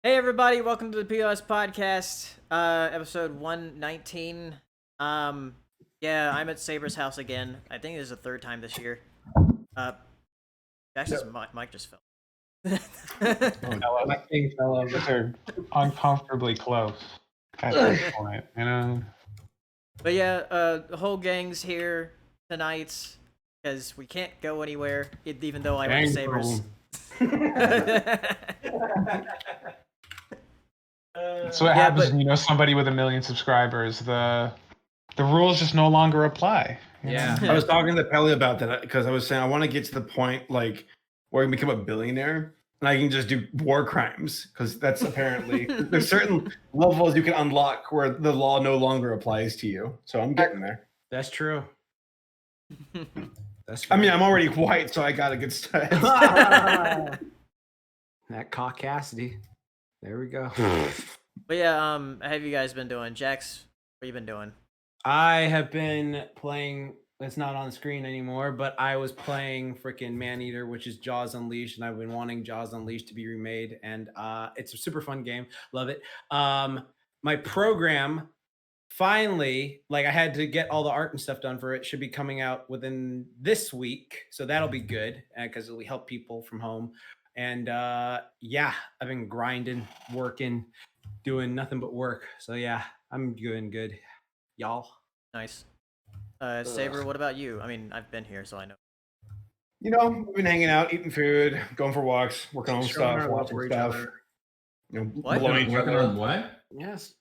Hey everybody, welcome to the POS Podcast, episode 119. Yeah, I'm at Saber's house again. I think this is the third time this year. Jackson's mic just fell. My king fellows are uncomfortably close at this point, you know? But yeah, the whole gang's here tonight, because we can't go anywhere, even though I went to Saber's. That's what happens when you know somebody with 1 million subscribers. The rules just no longer apply. Yeah, I was talking to Pelly about that because I was saying I want to get to the point like where I can become a billionaire and I can just do war crimes because that's apparently there's certain levels you can unlock where the law no longer applies to you. So I'm getting there. That's true. I mean, I'm already white, so I got a good start. That caucasity. There we go. But yeah, how have you guys been doing? Jax, what you been doing? I have been playing. It's not on the screen anymore, but I was playing freaking Maneater, which is Jaws Unleashed, and I've been wanting Jaws Unleashed to be remade, and it's a super fun game. Love it. My program finally, like I had to get all the art and stuff done for it, should be coming out within this week, so that'll be good because it'll help people from home. And yeah, I've been grinding, working, doing nothing but work. So yeah, I'm doing good. Y'all. Nice. Saber, what about you? I mean, I've been here, so I know. You know, we've been hanging out, eating food, going for walks, working on stuff, watching stuff. You know, What? blowing each other up. What? Yes.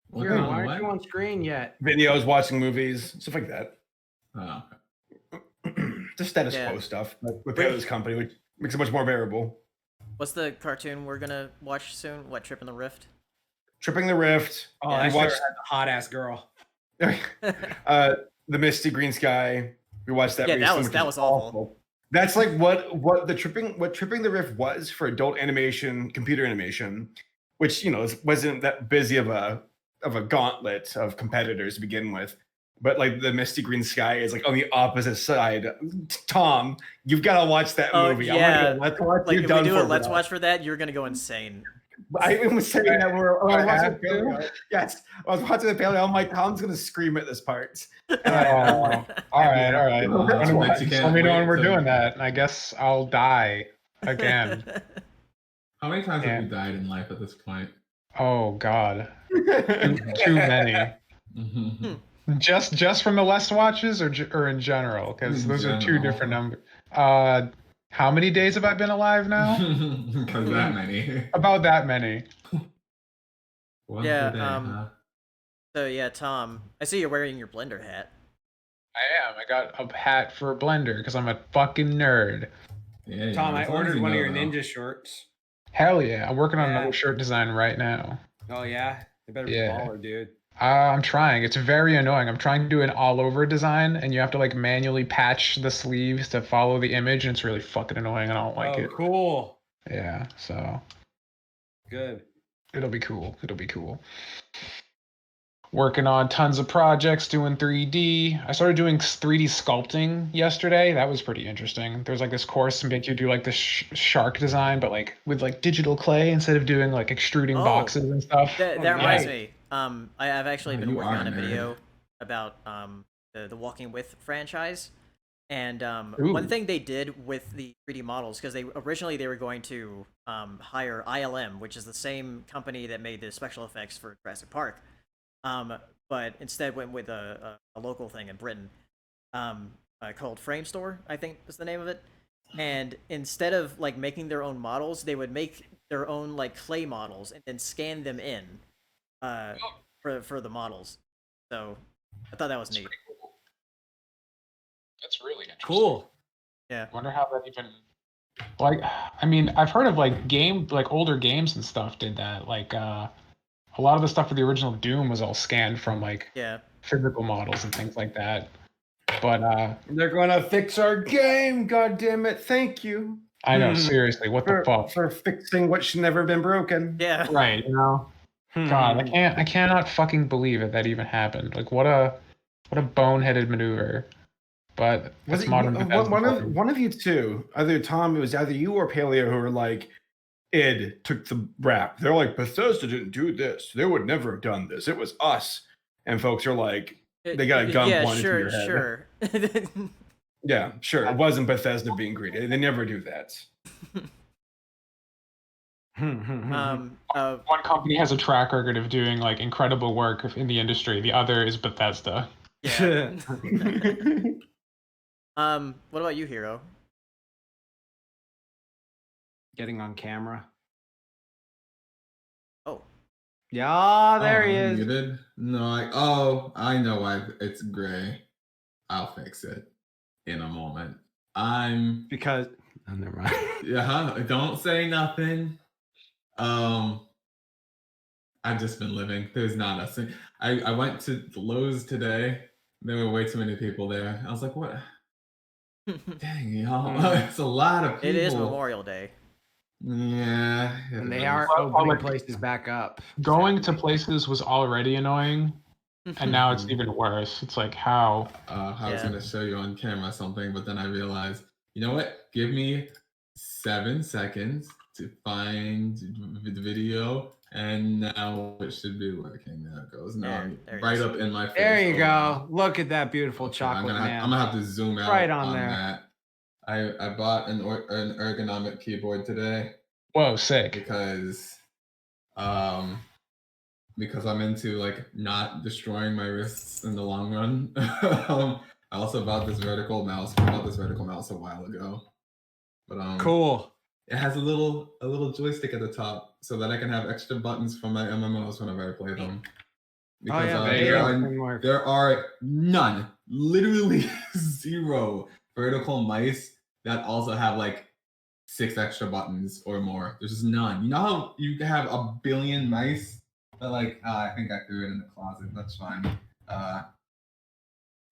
Working on Why what? aren't you on screen yet? Videos, watching movies, stuff like that. Oh, Just status Yeah. quo stuff with Pelly's company, which makes it much more bearable. What's the cartoon we're gonna watch soon? What, Trip in the Rift? Tripping the Rift. Oh, Yeah, I we sure watched had the hot ass girl. the Misty Green Sky. We watched that. Yeah, that recently, was- which that is was awful. That's like what Tripping the Rift was for adult animation, computer animation, which wasn't that busy of a gauntlet of competitors to begin with. But like the Misty Green Sky is like on the opposite side. Tom, you've got to watch that movie. Yeah. I want to let's watch. Like, You're if done we do for a Let's that. Watch for that, you're gonna go insane. I even was saying that we're I watching have to? Paleo. Yes, I was watching the Paleo. I'm like, Tom's gonna scream at this part. Oh, all right. That's why Let you can't me know when wait we're to- doing that, and I guess I'll die again. How many times Yeah. have you died in life at this point? Oh God, too many. Just from the Less Watches, or in general, because In those are two general. different numbers. How many days have I been alive now? Because that many. About that many. One Yeah, per day, huh? So yeah, Tom, I see you're wearing your Blender hat. I am. I got a hat for a blender because I'm a fucking nerd. Yeah, Tom, I as long as ordered you one of know, your though. ninja shorts. Hell yeah. I'm working on Yeah. another shirt design right now. Oh yeah? They better be Yeah. baller, dude. I'm trying. It's very annoying. I'm trying to do an all-over design, and you have to like manually patch the sleeves to follow the image, and it's really fucking annoying. I don't like it. Cool. Yeah, so Good. it'll be cool. It'll be cool. Working on tons of projects, doing 3D. I started doing 3D sculpting yesterday. That was pretty interesting. There's like this course to make you do like this shark design, but like with like digital clay instead of doing like extruding Oh. boxes and stuff. That Oh, reminds nice. me. I've actually been You working are on a a nerd. video about the Walking With franchise, and Ooh. one thing they did with the 3D models, because they were going to hire ILM, which is the same company that made the special effects for Jurassic Park, but instead went with a local thing in Britain called Framestore, I think is the name of it. And instead of like making their own models, they would make their own like clay models and then scan them in for the models. So I thought that was neat. That's really interesting. Cool. Yeah. Wonder how that even like. I mean, I've heard of like older games and stuff did that. Like a lot of the stuff for the original Doom was all scanned from like Yeah. physical models and things like that. But They're gonna fix our game. God damn it! Thank you I know, Hmm. seriously, what the fuck? for fixing what should never been broken. Yeah. Right, you know. God, I cannot fucking believe it that even happened. Like what a boneheaded maneuver. But Was it's it modern you, Bethesda. one of you two? Either Tom, it was either you or Paleo who were like, id took the rap. They're like, Bethesda didn't do this. They would never have done this. It was us. And folks are like, they got a gun pointed to your head. Sure. Yeah, sure. It wasn't Bethesda being greedy. They never do that. One company has a track record of doing like incredible work in the industry. The other is Bethesda. Yeah. What about you, Hero? Getting on camera. Oh. Yeah, there he I'm is. Muted? No, I know why it's gray. I'll fix it in a moment. Because oh, never mind. Yeah, don't say nothing. I've just been living. There's not a thing. I went to Lowe's today. There were way too many people there. I was like, what? Dang, y'all. It's a lot of people. It is Memorial Day. Yeah. And it they is. are opening places back up. Going to places was already annoying, and now it's even worse. It's like how. I was gonna show you on camera something, but then I realized, you know what? Give me 7 seconds to find the video, and now it should be working. There it goes. Now There right up in my face. There you go. Look at that beautiful chocolate man. I'm gonna have to zoom out Right on there. that. I bought an ergonomic keyboard today Whoa, sick. because I'm into like not destroying my wrists in the long run. I also bought this vertical mouse. I bought this vertical mouse a while ago, but Cool. it has a little joystick at the top so that I can have extra buttons for my MMOs whenever I play them. Because there are none, literally 0 vertical mice that also have like 6 extra buttons or more. There's just none. You know how you have a billion mice? But like, I think I threw it in the closet. That's fine.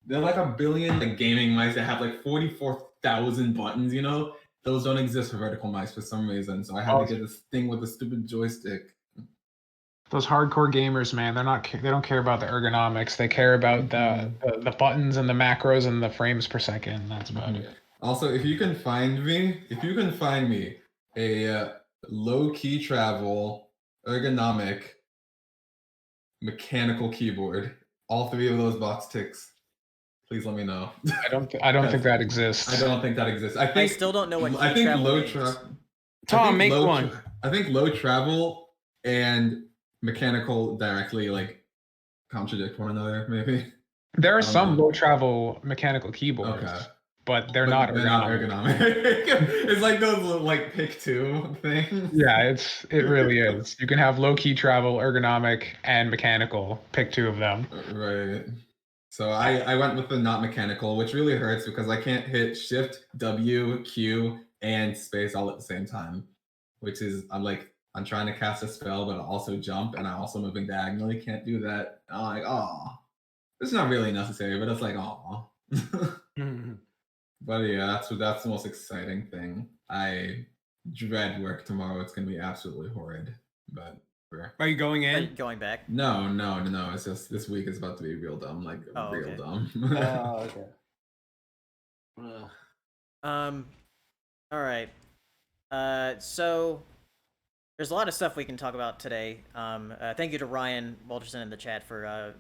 There are like a billion like gaming mice that have like 44,000 buttons. You know, those don't exist for vertical mice for some reason. So I had to get this thing with a stupid joystick. Those hardcore gamers, man, they don't care about the ergonomics. They care about the buttons and the macros and the frames per second. That's about it. Also, if you can find me a low-key travel ergonomic mechanical keyboard, all 3 of those box ticks, please let me know. I don't think that exists. I don't think that exists. I still don't know what key I think travel low means. Tom, make one. I think low travel and mechanical directly like contradict one another, maybe. There are some low travel mechanical keyboards, but they're not ergonomic. It's like those like pick 2 things. Yeah, it really is. You can have low key travel, ergonomic, and mechanical. Pick 2 of them. Right. So I went with the not mechanical, which really hurts because I can't hit Shift, W, Q, and space all at the same time, which is I'm trying to cast a spell, but I also jump, and I'm also moving diagonally. Can't do that. I'm like, oh, it's not really necessary, but it's like, oh. But yeah, that's the most exciting thing. I dread work tomorrow. It's gonna be absolutely horrid. But are you going in? Are you going back? No. It's just this week is about to be real dumb, like real dumb. Oh, okay. All right. So there's a lot of stuff we can talk about today. Thank you to Ryan Walterson in the chat for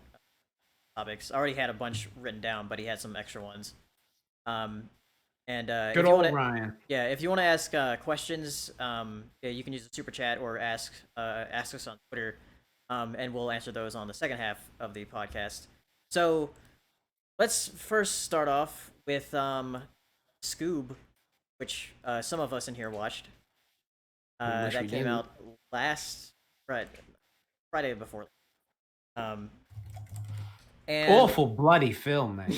topics. I already had a bunch written down, but he had some extra ones. Good old Ryan. Yeah, if you want to ask questions, you can use the super chat or ask us on Twitter, and we'll answer those on the second half of the podcast. So let's first start off with Scoob, which some of us in here watched. That came out last Friday before. And awful bloody film, man.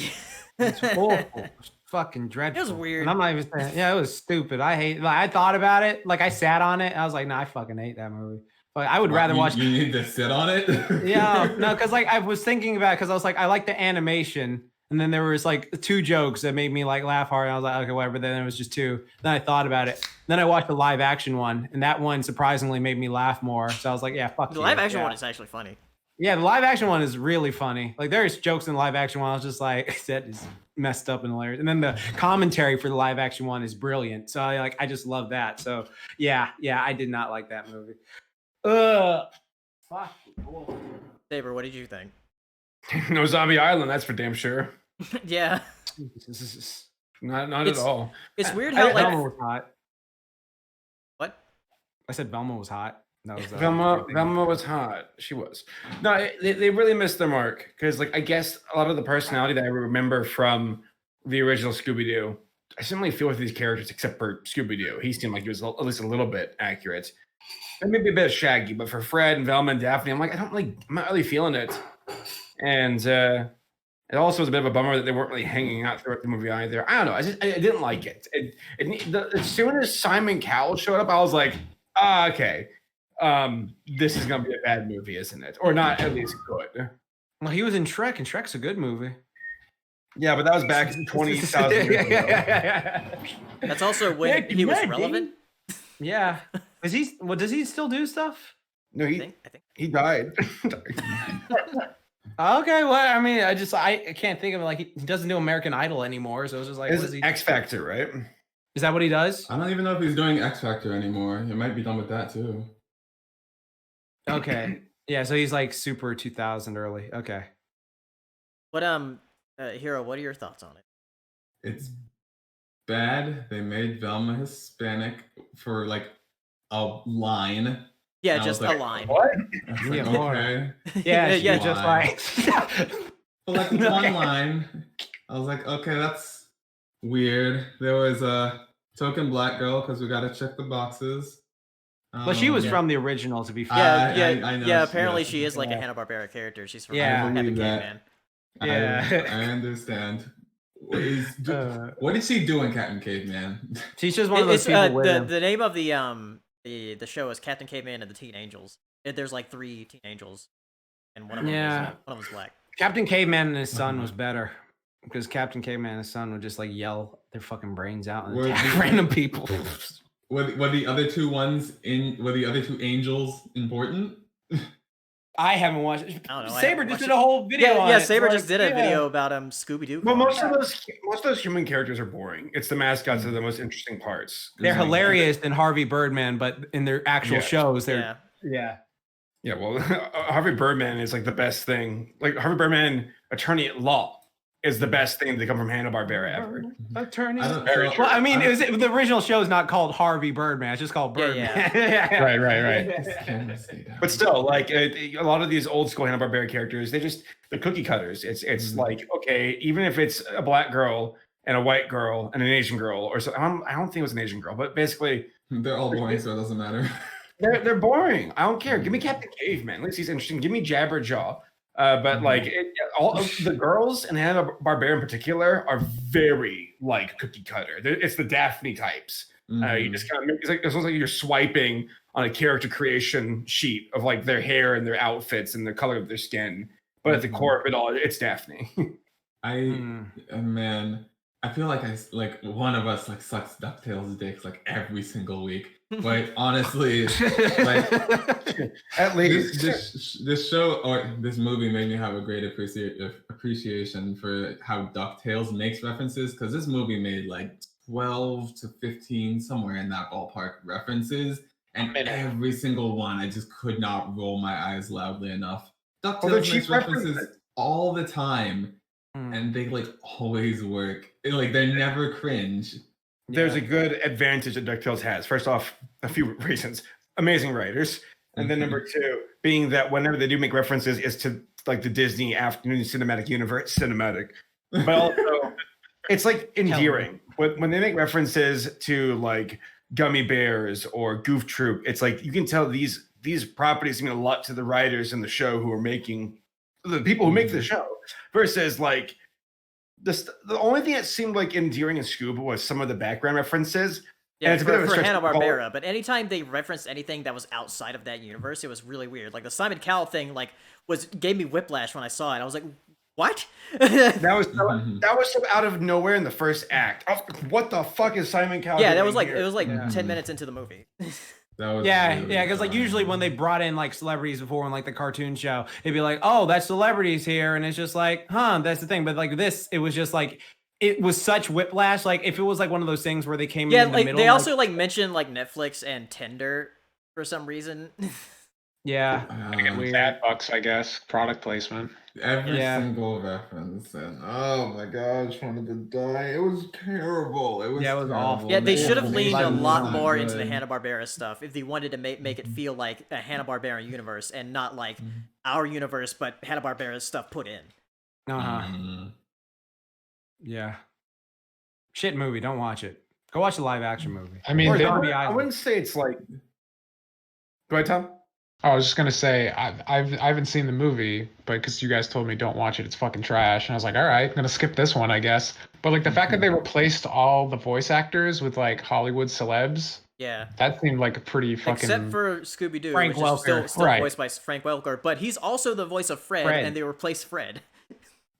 It's awful. It's fucking dreadful. It was weird. And I'm not even saying, it was stupid. I thought about it. Like I sat on it. I was like, no, I fucking hate that movie. But I would rather watch. You need to sit on it. Yeah, no, because like I was thinking about it because I was like, I like the animation, and then there was like 2 jokes that made me like laugh hard. And I was like, okay, whatever. Then it was just 2. Then I thought about it. Then I watched the live action one, and that one surprisingly made me laugh more. So I was like, yeah, fuck. The live action one is actually funny. Yeah, the live action one is really funny. Like there's jokes in the live action one. I was just like, that is messed up and hilarious. And then the commentary for the live action one is brilliant. So I just love that. So yeah, I did not like that movie. Fuck. Saber, what did you think? No Zombie Island, that's for damn sure. Yeah. Not at all. It's weird how like Velma was hot. What? I said Velma was hot. That was Velma was hot. She was. No, they really missed their mark because, like, I guess a lot of the personality that I remember from the original Scooby-Doo, I didn't really feel with these characters except for Scooby-Doo. He seemed like he was at least a little bit accurate. And maybe a bit of Shaggy, but for Fred and Velma and Daphne, I'm like, I'm not really feeling it. And it also was a bit of a bummer that they weren't really hanging out throughout the movie either. I don't know. I didn't like it. As soon as Simon Cowell showed up, I was like, okay. This is gonna be a bad movie, isn't it? Or not at least good. Well, he was in Shrek, and Shrek's a good movie. Yeah, but that was back 20,000 years ago. That's also when he was relevant. Yeah. Does he still do stuff? No, I think. he died. Okay, well, I mean, I can't think of it. Like, he doesn't do American Idol anymore, so it's just like, what is he? X Factor, right? Is that what he does? I don't even know if he's doing X Factor anymore. He might be done with that too. Okay. Yeah, so he's like super 2000 early. Okay. But Hero, what are your thoughts on it? It's bad. They made Velma Hispanic for like a line. Yeah, just a line. What? Like, okay. Yeah, just like But like one line. I was like, okay, that's weird. There was a token black girl because we got to check the boxes. But she was from the original, to be fair. I know Yeah. Apparently, she is like a Hanna-Barbera character. She's from Captain Caveman. Yeah, I understand. What did she do in Captain Caveman? She's just one of those people with him. The name of the show is Captain Caveman and the Teen Angels. There's like 3 teen angels, and one of them is black. Captain Caveman and his son was better because Captain Caveman and his son would just like yell their fucking brains out and attack random people. Were the other two angels important? I haven't watched it. I don't know. Saber just did a whole video on it. Yeah, Saber just did a video about Scooby-Doo. Well, most of those human characters are boring. It's the mascots that are the most interesting parts. They're hilarious in Harvey Birdman, but in their actual shows, they're Yeah, well, Harvey Birdman is like the best thing. Like Harvey Birdman, attorney at law, is the best thing to come from Hanna-Barbera ever. Attorney. Well, I mean, the original show is not called Harvey Birdman; it's just called Birdman. Yeah. Right. But still, like a lot of these old school Hanna-Barbera characters, the cookie cutters. It's like, okay, even if it's a black girl and a white girl and an Asian girl, or so. I don't think it was an Asian girl, but basically, they're all boring, so it doesn't matter. They're boring. I don't care. Give me Captain Caveman. At least he's interesting. Give me Jabberjaw. But like all of the girls and Hanna-Barbera in particular are very like cookie cutter. It's the Daphne types. You just kind of it's almost like you're swiping on a character creation sheet of like their hair and their outfits and the color of their skin. But at the core of it all, it's Daphne. Man, I feel like one of us like sucks DuckTales dicks like every single week. But honestly, like at least this show or this movie made me have a great appreciation for how DuckTales makes references, because this movie made like 12 to 15, somewhere in that ballpark, references, and every single one I just could not roll my eyes loudly enough. DuckTales makes references all the time, and they like always work. Like they're never cringe. There's a good advantage that DuckTales has. First off, a few reasons. Amazing writers. And then number 2, being that whenever they do make references is to like the Disney afternoon cinematic universe, but also it's like endearing. When they make references to like Gummy Bears or Goof Troop, it's like you can tell these properties mean a lot to the writers in the show who are making the people who make the show, versus like the only thing that seemed like endearing in Scoob was some of the background references. Yeah, it's for Hanna-Barbera, but anytime they referenced anything that was outside of that universe, it was really weird. Like the Simon Cowell thing, like gave me whiplash when I saw it. I was like, "What?" that was so out of nowhere in the first act. What the fuck is Simon Cowell? Yeah, that was like it was like 10 minutes into the movie. Yeah, because like usually when they brought in like celebrities before on like the cartoon show, it'd be like, oh, that's celebrities here, and it's just like, that's the thing. But like this, it was just like it was such whiplash. Like if it was like one of those things where they came in the like middle, they also like mentioned like Netflix and Tinder for some reason. yeah, Weird. Fat bucks, I guess. Product placement. Every single reference, and oh my god, I just wanted to die. It was terrible. It was awful. Yeah, they should have leaned a lot more into the Hanna-Barbera stuff if they wanted to make it feel like a Hanna-Barbera universe and not like our universe, but Hanna-Barbera stuff put in. Yeah. Shit movie. Don't watch it. Go watch a live action movie. I mean, I wouldn't say it's like. Go ahead, Tom. I was just gonna say I haven't seen the movie, but because you guys told me don't watch it, it's fucking trash, and I was like, all right, I'm gonna skip this one, I guess. But like the fact that they replaced all the voice actors with like Hollywood celebs, that seemed like a pretty fucking. Except for Scooby Doo, Frank which Welker. is still voiced by Frank Welker, but he's also the voice of Fred. And they replaced Fred.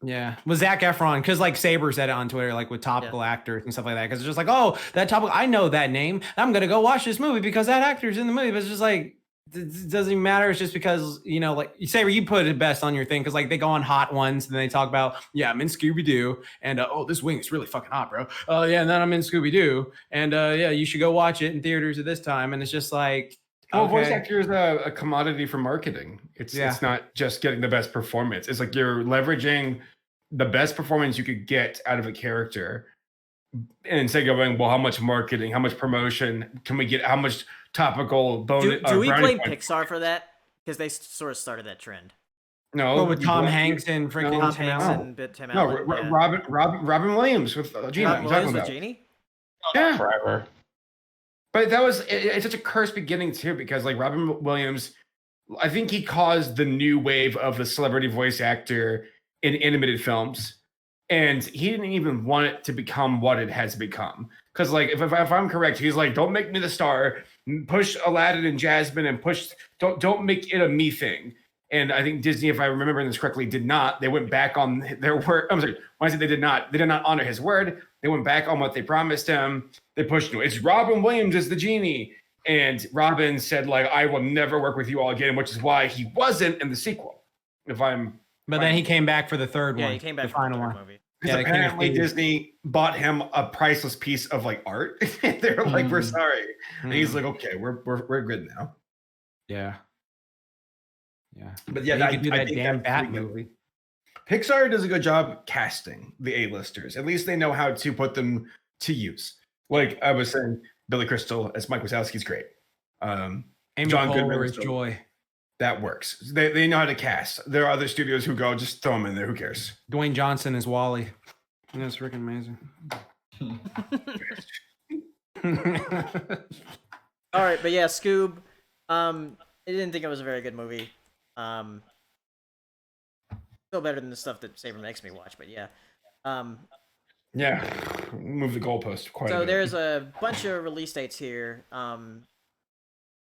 Yeah, with Zac Efron, because like Saber said it on Twitter, like with topical actors and stuff like that, because it's just like, oh, that topical, I know that name. I'm gonna go watch this movie because that actor's in the movie. But it's just like. It doesn't even matter. It's just because, you know, like you say, you put it best on your thing because like they go on Hot Ones and they talk about, I'm in Scooby Doo and oh, this wing is really fucking hot, bro. And then I'm in Scooby Doo and you should go watch it in theaters at this time. And it's just like, voice actor is a commodity for marketing. It's not just getting the best performance. It's like you're leveraging the best performance you could get out of a character. And instead of going, well, how much marketing, how much promotion can we get? How much topical bonus? Do we blame Pixar for that? Because they sort of started that trend. No, with Tom Hanks and freaking Tom Hanks and Tim Allen. Robin Williams with Genie. Robin Williams with Genie? Yeah, forever. But that was it's such a cursed beginning too, because like Robin Williams, I think he caused the new wave of the celebrity voice actor in animated films. And he didn't even want it to become what it has become. Because, like, if I'm correct, he's like, don't make me the star. Push Aladdin and Jasmine and don't make it a me thing. And I think Disney, if I remember this correctly, did not. They went back on their word. I'm sorry. When I said they did not honor his word. They went back on what they promised him. They pushed him. It's Robin Williams as the genie. And Robin said, like, I will never work with you all again, which is why he wasn't in the sequel. But then he came back for the third one. Yeah, he came back for the final movie. Because apparently Disney bought him a priceless piece of like art. They're like, we're sorry. And he's like, okay, we're good now. Yeah. But you could do that damn Bat movie. Pixar does a good job casting the A-listers. At least they know how to put them to use. Like I was saying, Billy Crystal as Mike Wazowski's great. Amy John Poehler Goodman is Joy. That works. They know how to cast. There are other studios who go, just throw them in there. Who cares? Dwayne Johnson is Wally. That's freaking amazing. All right, but yeah, Scoob. I didn't think it was a very good movie. Still better than the stuff that Saber makes me watch, but yeah. Move the goalpost quite a bit. So there's a bunch of release dates here.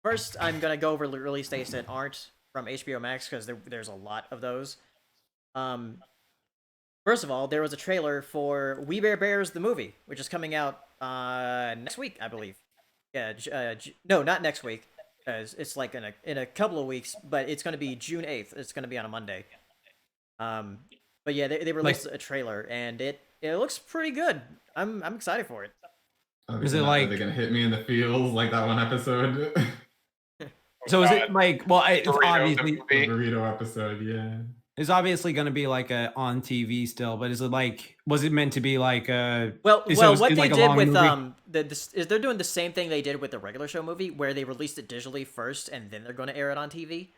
First, I'm gonna go over the release dates that aren't from HBO Max because there's a lot of those. First of all, there was a trailer for We Bare Bears the movie, which is coming out next week, I believe. Yeah, no, not next week. It's like in a couple of weeks, but it's gonna be June 8th. It's gonna be on a Monday. But yeah, they released a trailer and it looks pretty good. I'm excited for it. Is it like they're gonna hit me in the feels like that one episode? So is it like, well, it's obviously the burrito episode, yeah. It's obviously going to be like on TV still, but is it like, was it meant to be like what they did with they're doing the same thing they did with the regular show movie, where they released it digitally first and then they're going to air it on TV.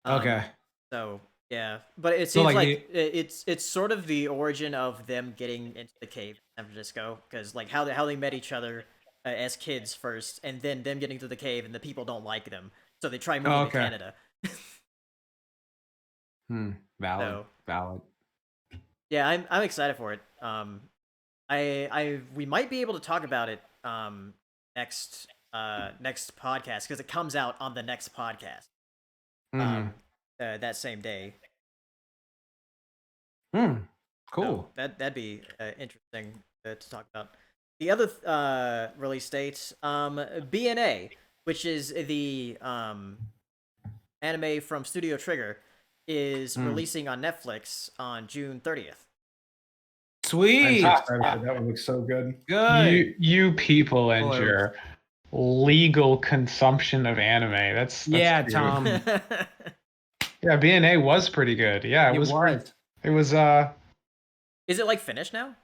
Okay. So yeah, but it seems like it's sort of the origin of them getting into the cave in San Francisco, because like how they met each other as kids first, and then them getting to the cave and the people don't like them, so they try moving to Canada. Valid. Yeah, I'm excited for it. We might be able to talk about it next podcast, because it comes out on the next podcast. That same day. Cool. So that'd be interesting to talk about. The other release date, BNA, which is the anime from Studio Trigger, is releasing on Netflix on June 30th. Sweet. That one looks so good. Good. You people and your legal consumption of anime. That's yeah, cute. Tom. Yeah, BNA was pretty good. Yeah, it was. It was. Is it like finished now?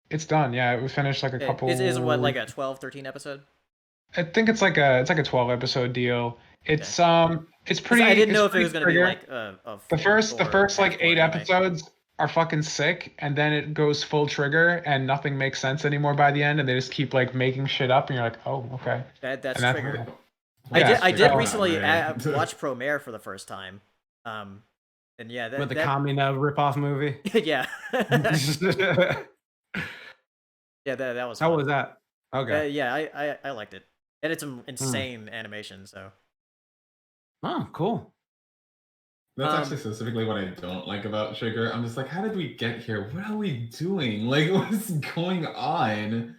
It's done. Yeah, it was finished like a couple. Is it what, like a 12, 13 episode? I think it's like a 12 episode deal. It's pretty. I didn't know if it pretty was gonna be like the first like 8 episodes are fucking sick, and then it goes full Trigger, and nothing makes sense anymore by the end, and they just keep like making shit up, and you're like, oh, okay. That's and Trigger. Yeah, I did recently watch Promare for the first time. And yeah, with the Kamina ripoff movie. Yeah. Yeah, that was fun. How was that? Okay. Yeah, I liked it, and it's an insane animation. So. Oh, cool. That's actually specifically what I don't like about Trigger. I'm just like, how did we get here? What are we doing? Like, what's going on?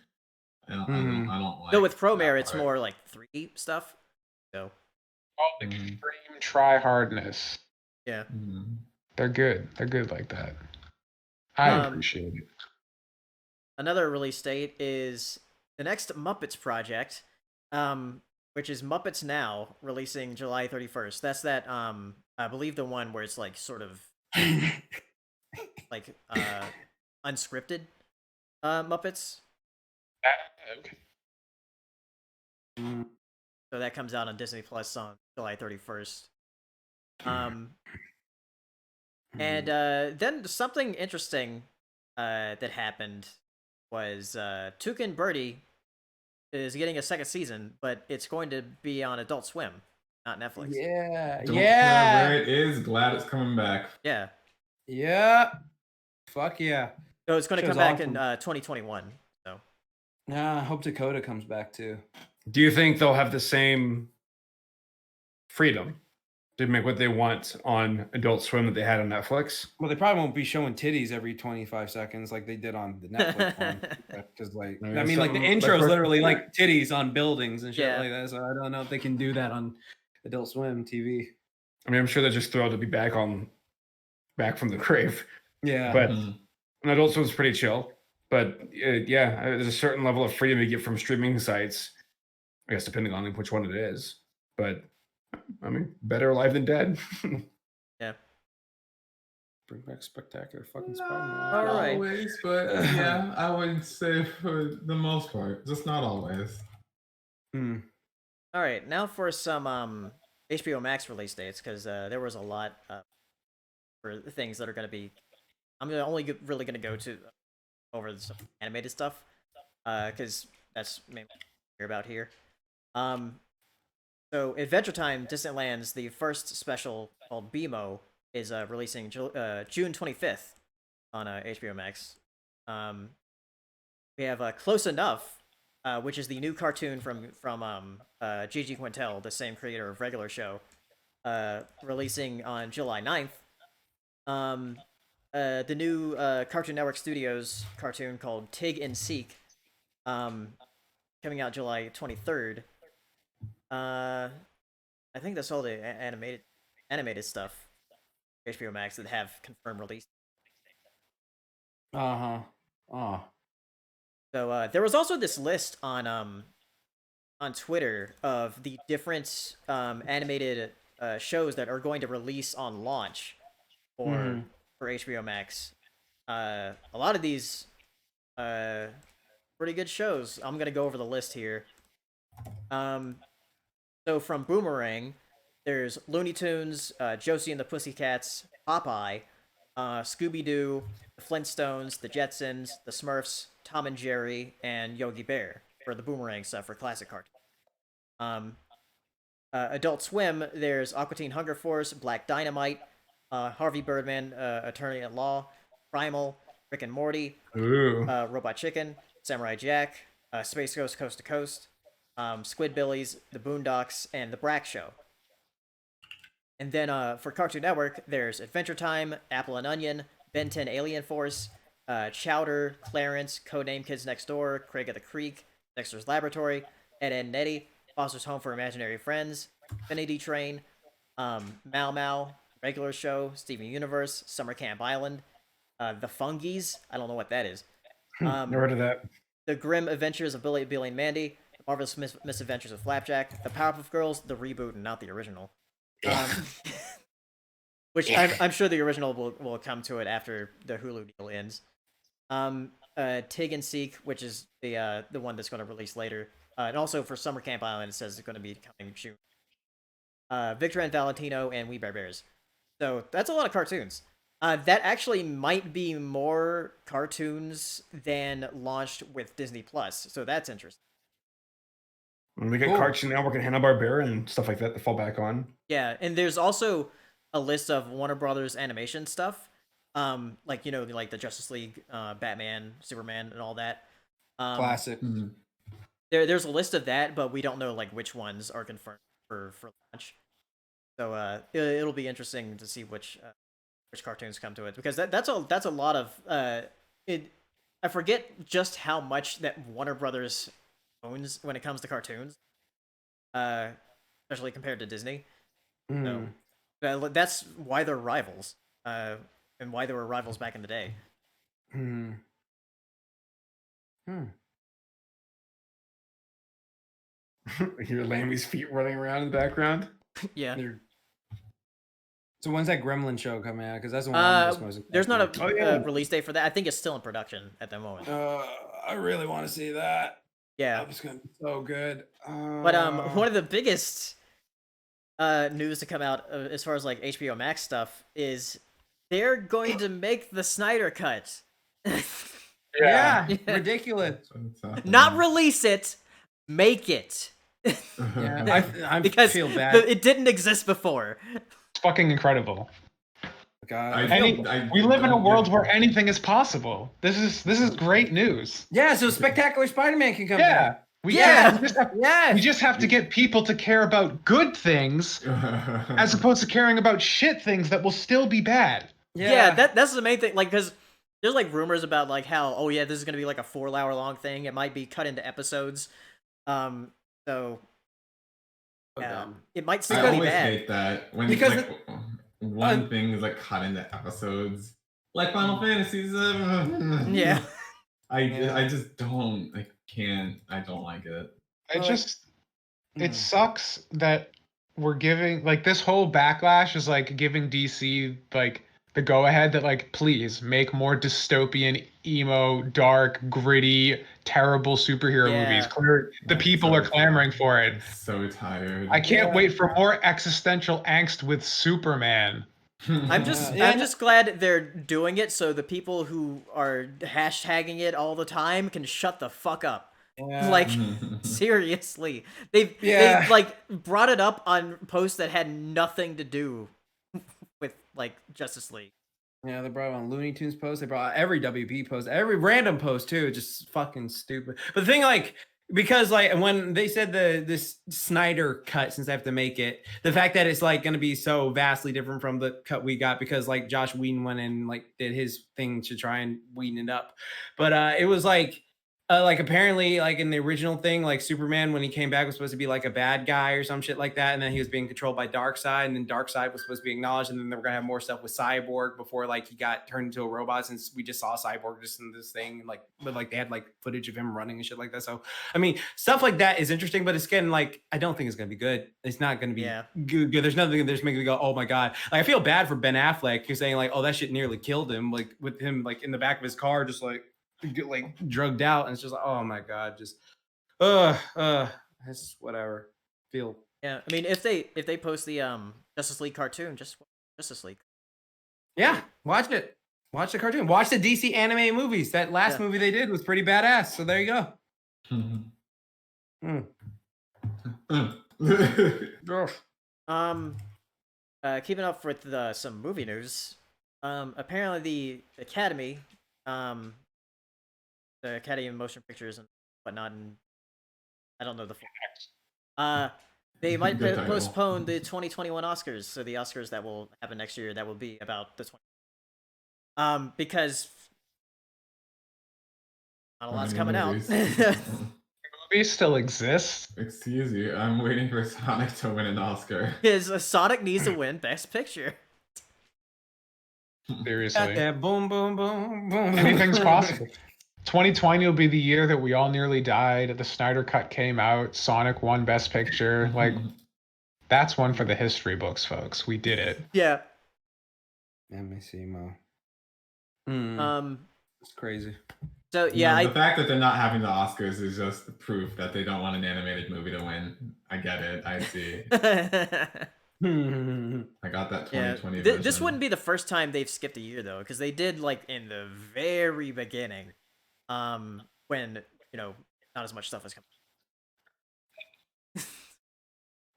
I don't like. No, with Promare, it's more like 3D stuff. So. Extreme try hardness. Yeah. They're good. They're good like that. I appreciate it. Another release date is the next Muppets project, which is Muppets Now, releasing July 31st. That's that, I believe the one where it's like sort of like unscripted Muppets. Okay. So that comes out on Disney Plus on July 31st. And then something interesting that happened was Toucan Birdie is getting a second season, but it's going to be on Adult Swim, not Netflix. Yeah. Don't care where it is. Glad it's coming back. Yeah. Yeah. Fuck yeah. So it's going to come back in 2021. So. I hope Dakota comes back too. Do you think they'll have the same freedom to make what they want on Adult Swim that they had on Netflix? Well, they probably won't be showing titties every 25 seconds like they did on the Netflix one. Because, like, I mean, like the intro is literally like titties on buildings and shit like that. So I don't know if they can do that on Adult Swim TV. I mean, I'm sure they're just thrilled to be back from the grave. Yeah. But Adult Swim's pretty chill. But yeah, there's a certain level of freedom you get from streaming sites. I guess depending on which one it is. But I mean, better alive than dead. Yeah. Bring back spectacular fucking Not Spider-Man. All right. always, but yeah, I would say for the most part, just not always. All right, now for some HBO Max release dates, because there was a lot for things that are going to be. I'm only really going to go to over some animated stuff, because that's maybe what I hear about here. So Adventure Time Distant Lands, the first special called BMO, is releasing June 25th on HBO Max. We have Close Enough, which is the new cartoon from Gigi Quintel, the same creator of Regular Show, releasing on July 9th. The new Cartoon Network Studios cartoon called Tig and Seek, coming out July 23rd. I think that's all the animated stuff, HBO Max, that have confirmed release. Oh. So there was also this list on Twitter of the different animated shows that are going to release on launch for HBO Max. A lot of these pretty good shows. I'm gonna go over the list here. So from Boomerang, there's Looney Tunes, Josie and the Pussycats, Popeye, Scooby-Doo, the Flintstones, the Jetsons, the Smurfs, Tom and Jerry, and Yogi Bear for the Boomerang stuff for classic cartoons. Adult Swim, there's Aqua Teen Hunger Force, Black Dynamite, Harvey Birdman, Attorney at Law, Primal, Rick and Morty, Robot Chicken, Samurai Jack, Space Ghost Coast to Coast, Squidbillies, The Boondocks, and The Brack Show. And then for Cartoon Network, there's Adventure Time, Apple and Onion, Ben 10 Alien Force, Chowder, Clarence, Codename Kids Next Door, Craig of the Creek, Dexter's Laboratory, Ed, Edd n Eddy, Foster's Home for Imaginary Friends, Infinity Train, Mau Mau, Regular Show, Steven Universe, Summer Camp Island, The Fungies. I don't know what that is. Never heard of that. The Grim Adventures of Billy and Mandy, The Marvelous Misadventures of Flapjack, The Powerpuff Girls, the reboot and not the original. Which I'm sure the original will come to it after the Hulu deal ends. Tig and Seek, which is the one that's going to release later. And also for Summer Camp Island, it says it's going to be coming June. Victor and Valentino and We Bare Bears. So that's a lot of cartoons. That actually might be more cartoons than launched with Disney Plus. So that's interesting. When we get Cartoon Network and Hanna-Barbera and stuff like that to fall back on. Yeah, and there's also a list of Warner Brothers animation stuff. Like the Justice League, Batman, Superman, and all that. Classic. There's a list of that, but we don't know like which ones are confirmed for launch. So it'll be interesting to see which cartoons come to it, because that's a lot of I forget just how much that Warner Brothers owns when it comes to cartoons, especially compared to Disney. So that's why they're rivals, and why they were rivals back in the day. Hear Lammy's feet running around in the background. Yeah. So when's that Gremlin show coming out? Because that's the one I'm most there's not a release date for that. I think it's still in production at the moment. I really want to see that. Yeah, it's gonna be so good. But one of the biggest news to come out as far as like HBO Max stuff is they're going to make the Snyder Cut. Yeah, ridiculous. Not release it, make it. Yeah, I because feel bad. It didn't exist before. It's fucking incredible. God, we live in a world where anything is possible. This is great news. Yeah, so Spectacular Spider-Man can come back. We just have to get people to care about good things as opposed to caring about shit things that will still be bad. Yeah, that's the main thing. Like, because there's like rumors about like how this is gonna be like a 4-hour long thing. It might be cut into episodes. So it might still be bad. I always hate that when because one thing is like cut into episodes, like Final Fantasy 7. Yeah. I just don't. I don't like it. It sucks that we're giving like this whole backlash is like giving DC like the go ahead that like please make more dystopian, emo, dark, gritty, terrible superhero movies. The people are clamoring for it. So tired. I can't wait for more existential angst with Superman. I'm just glad they're doing it so the people who are hashtagging it all the time can shut the fuck up. Yeah. Like seriously, they've like brought it up on posts that had nothing to do with like Justice League. Yeah, they brought it on Looney Tunes post. They brought every WB post, every random post too. Just fucking stupid. But the thing, like, because like when they said this Snyder cut, since they have to make it, the fact that it's like going to be so vastly different from the cut we got, because like Josh Whedon went and like did his thing to try and Whedon it up, but it was like apparently like in the original thing, like Superman when he came back was supposed to be like a bad guy or some shit like that, and then he was being controlled by Darkseid, and then Darkseid was supposed to be acknowledged, and then they were gonna have more stuff with Cyborg before like he got turned into a robot, since we just saw Cyborg just in this thing, like but like they had like footage of him running and shit like that. So I mean stuff like that is interesting, but it's getting like I don't think it's gonna be good. It's not gonna be good. There's nothing that's making me go, oh my god. Like I feel bad for Ben Affleck. You're saying like, oh that shit nearly killed him, like with him like in the back of his car just like get like drugged out, and it's just like oh my god, just it's whatever. I mean if they post the Justice League cartoon, just watch Justice League. Yeah, watch it. Watch the cartoon. Watch the DC anime movies. That last movie they did was pretty badass. So there you go. Keeping up with some movie news. Apparently the Academy, the Academy of Motion Pictures and whatnot, and I don't know the full they might postpone the 2021 Oscars, so the Oscars that will happen next year, that will be about the 20. Because not a lot's coming out. movie still exists. Excuse you, I'm waiting for Sonic to win an Oscar. Sonic needs to win Best Picture. Seriously. Yeah, boom, boom, boom, boom. Anything's possible. 2020 will be the year that we all nearly died. The Snyder Cut came out. Sonic won Best Picture. Like, that's one for the history books, folks. We did it. Yeah. Let me see, Mo. It's crazy. So yeah, the fact that they're not having the Oscars is just proof that they don't want an animated movie to win. I get it. I see. I got that 2020 version. This wouldn't be the first time they've skipped a year though, because they did like in the very beginning, when not as much stuff was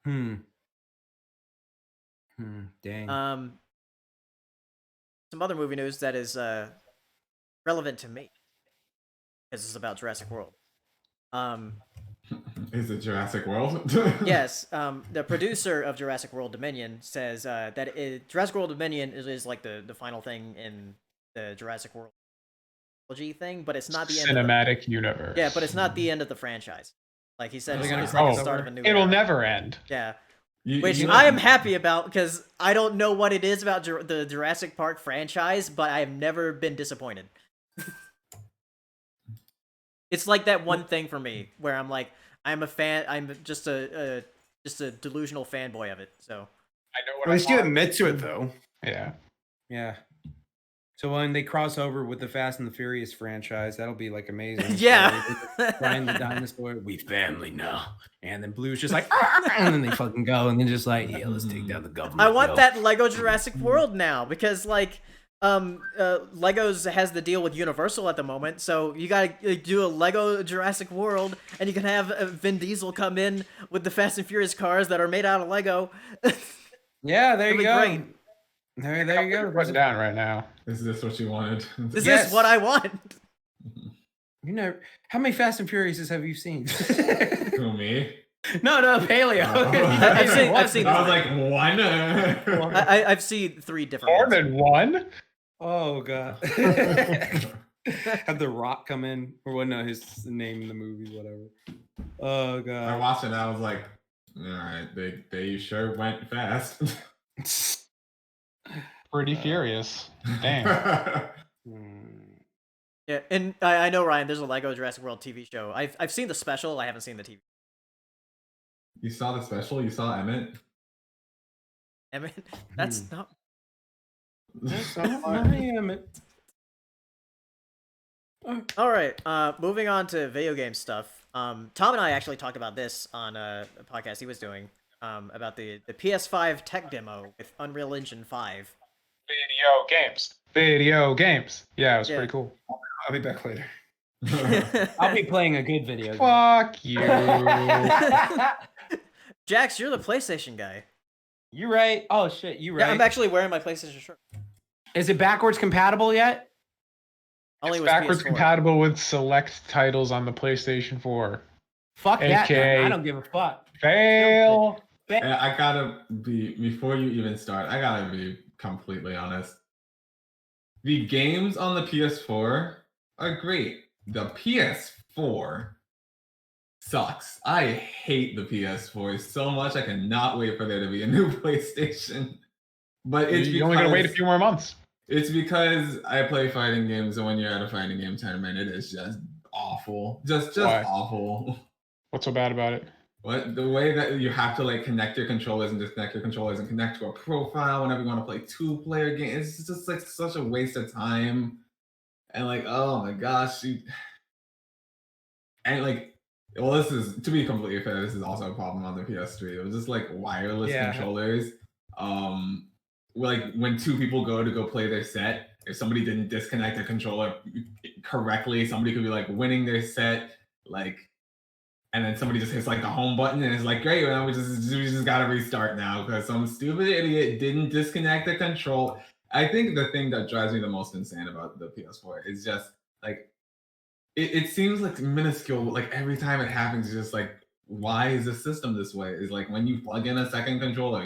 coming. Dang. Some other movie news that is relevant to me, because it's about Jurassic World. Is it Jurassic World? Yes. The producer of Jurassic World Dominion says that Jurassic World Dominion is like the final thing in the Jurassic World trilogy thing, but it's not the cinematic universe. Yeah, but it's not the end of the franchise. Like he said, it's like the start of a new. It'll never end. Yeah. Which I am happy about, because I don't know what it is about the Jurassic Park franchise, but I have never been disappointed. It's like that one thing for me where I'm like, I'm a fan. I'm just a delusional fanboy of it. So I know what. At least you admit to it, though. Yeah. Yeah. So when they cross over with the Fast and the Furious franchise, that'll be like amazing. Yeah. Brian the dinosaur, we family now. And then Blue's just like, and then they fucking go, and then just like, yeah, let's take down the government. I want that Lego Jurassic World now, because like, Legos has the deal with Universal at the moment, so you gotta do a Lego Jurassic World, and you can have Vin Diesel come in with the Fast and Furious cars that are made out of Lego. Yeah, there you go. Great. There you go. Put it down right now. Is this what you wanted? This is what I want. How many Fast and Furiouses have you seen? Who, me? No, Paleo. I've seen. I was like, one. I've seen 3 different. More ones. than one? Oh god. Have The Rock come in, or what? No, his name in the movies, whatever. Oh god. I watched it and I was like, all right, they sure went fast. Pretty furious. Damn. Yeah, and I know, Ryan, there's a Lego Jurassic World TV show. I've seen the special. I haven't seen the TV. You saw the special? You saw Emmett? Emmett? That's not. That's not my Emmett. All right. Moving on to video game stuff. Tom and I actually talked about this on a podcast he was doing. About the PS5 tech demo with Unreal Engine 5. Video games. Yeah, it was pretty cool. I'll be back later. I'll be playing a good video game. Fuck you. Jax, you're the PlayStation guy. You right. Oh shit, you right. Yeah, I'm actually wearing my PlayStation shirt. Is it backwards compatible yet? Only It's with backwards PS4. compatible with select titles on the PlayStation 4. Fuck that. AKA Man. I don't give a fuck. Fail. Yeah, I gotta be, before you even start, I gotta be completely honest. The games on the PS4 are great. The PS4 sucks. I hate the PS4 so much. I cannot wait for there to be a new PlayStation. But it's you only gotta wait a few more months. It's because I play fighting games, and when you're at a fighting game tournament, it is just awful. Just awful. What's so bad about it? What, the way that you have to like connect your controllers and disconnect your controllers and connect to a profile whenever you want to play 2-player games, it's just like such a waste of time. And like, oh my gosh, and like, well, this is, to be completely fair, this is also a problem on the PS3. It was just like wireless controllers. Like when 2 people go play their set, if somebody didn't disconnect the controller correctly, somebody could be like winning their set, like. And then somebody just hits like the home button and it's like, great, well, we just gotta restart now because some stupid idiot didn't disconnect the control. I think the thing that drives me the most insane about the PS4 is just like, it seems like minuscule. Like every time it happens, it's just like, why is the system this way? It's like when you plug in a second controller,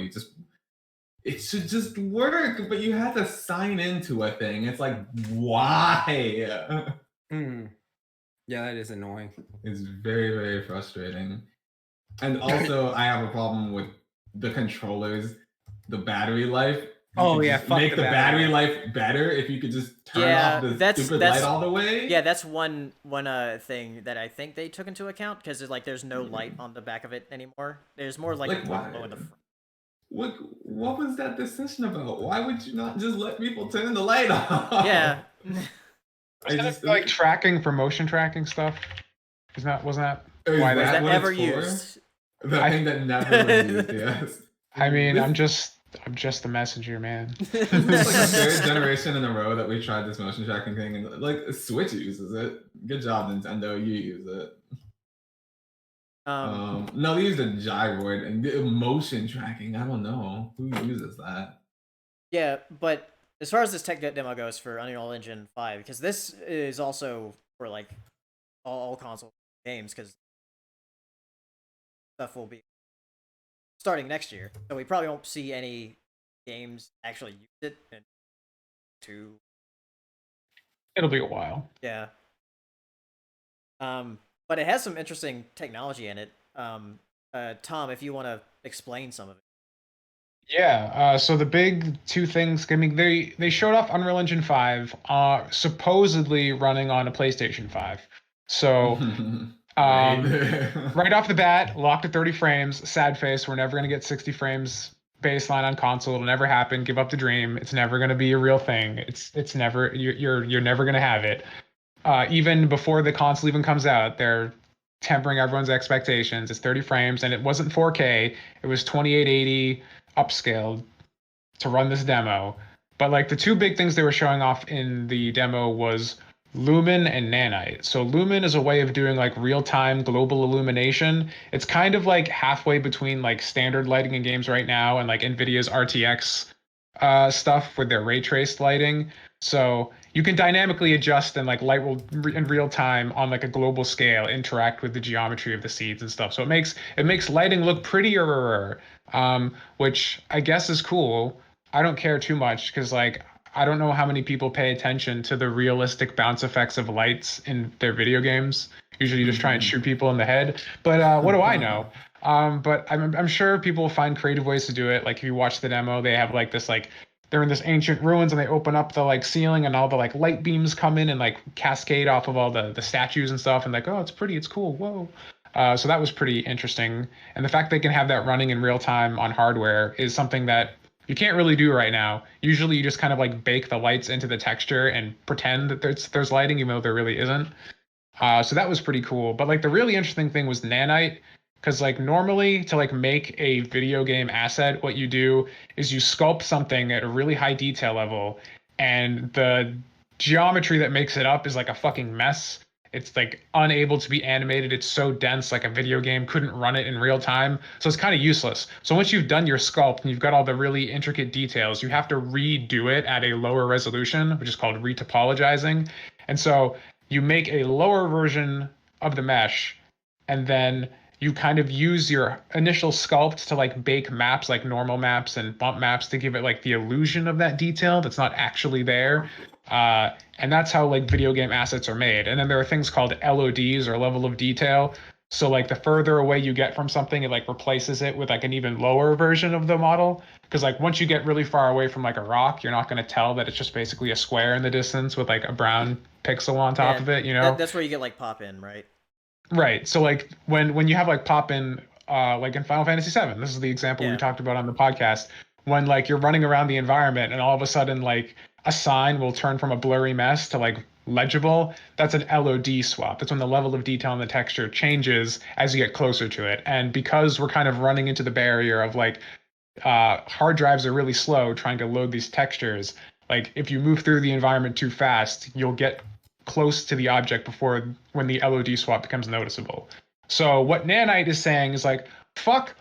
it should just work, but you have to sign into a thing. It's like, why? Yeah, that is annoying. It's very, very frustrating. And also, I have a problem with the controllers, the battery life. Make the battery life better if you could just turn off the stupid light all the way. Yeah, that's one thing that I think they took into account, because there's no light on the back of it anymore. There's more like a glow in the front. What was that decision about? Why would you not just let people turn the light off? Yeah. Like tracking for motion tracking stuff. Wasn't that why was that ever used? The thing that never was used, yes. I mean, I'm just the messenger, man. It's like the third generation in a row that we tried this motion tracking thing, and like Switch uses it. Good job, Nintendo. You use it. No, they use the gyroid and the motion tracking. I don't know who uses that. Yeah, but as far as this tech demo goes for Unreal Engine 5, because this is also for like all console games, because stuff will be starting next year, so we probably won't see any games actually use it It'll be a while. Yeah. But it has some interesting technology in it. Tom, if you want to explain some of it. Yeah, so the big two things, I mean, they showed off Unreal Engine 5, supposedly running on a PlayStation 5. So, right off the bat, locked at 30 frames, sad face, we're never going to get 60 frames baseline on console. It'll never happen. Give up the dream. It's never going to be a real thing. It's never, you're never going to have it. Even before the console even comes out, they're tempering everyone's expectations. It's 30 frames, and it wasn't 4K. It was 2880 upscaled to run this demo. But like the two big things they were showing off in the demo was Lumen and Nanite. So Lumen is a way of doing like real-time global illumination. It's kind of like halfway between like standard lighting in games right now and like NVIDIA's RTX stuff with their ray traced lighting. So you can dynamically adjust, and like light will in real time on like a global scale interact with the geometry of the seeds and stuff. So it makes lighting look prettier, which I guess is cool. I don't care too much because like I don't know how many people pay attention to the realistic bounce effects of lights in their video games. Usually you just try and shoot people in the head. But what do I know? But I'm sure people will find creative ways to do it. Like if you watch the demo, they have like this like they're in this ancient ruins, and they open up the like ceiling, and all the like light beams come in and like cascade off of all the statues and stuff, and like, oh, it's pretty, it's cool, whoa. So that was pretty interesting. And the fact they can have that running in real time on hardware is something that you can't really do right now. Usually you just kind of like bake the lights into the texture and pretend that there's lighting, even though there really isn't. So that was pretty cool. But like the really interesting thing was Nanite, because like normally to like make a video game asset, what you do is you sculpt something at a really high detail level, and the geometry that makes it up is like a fucking mess. It's like unable to be animated. It's so dense, like a video game couldn't run it in real time. So it's kind of useless. So once you've done your sculpt and you've got all the really intricate details, you have to redo it at a lower resolution, which is called retopologizing. And so you make a lower version of the mesh, and then you kind of use your initial sculpt to like bake maps, like normal maps and bump maps, to give it like the illusion of that detail that's not actually there. And that's how like video game assets are made. And then there are things called LODs, or level of detail. So like the further away you get from something, it like replaces it with like an even lower version of the model. Because like once you get really far away from like a rock, you're not going to tell that it's just basically a square in the distance with like a brown pixel on top of it, you know? That's where you get like pop in, right? Right. So like when you have like pop in, like in Final Fantasy VII, this is the example we talked about on the podcast, when like you're running around the environment and all of a sudden like a sign will turn from a blurry mess to like legible. That's an LOD swap. That's when the level of detail in the texture changes as you get closer to it. And because we're kind of running into the barrier of like hard drives are really slow trying to load these textures, like if you move through the environment too fast, you'll get close to the object before when the LOD swap becomes noticeable. So what Nanite is saying is like, fuck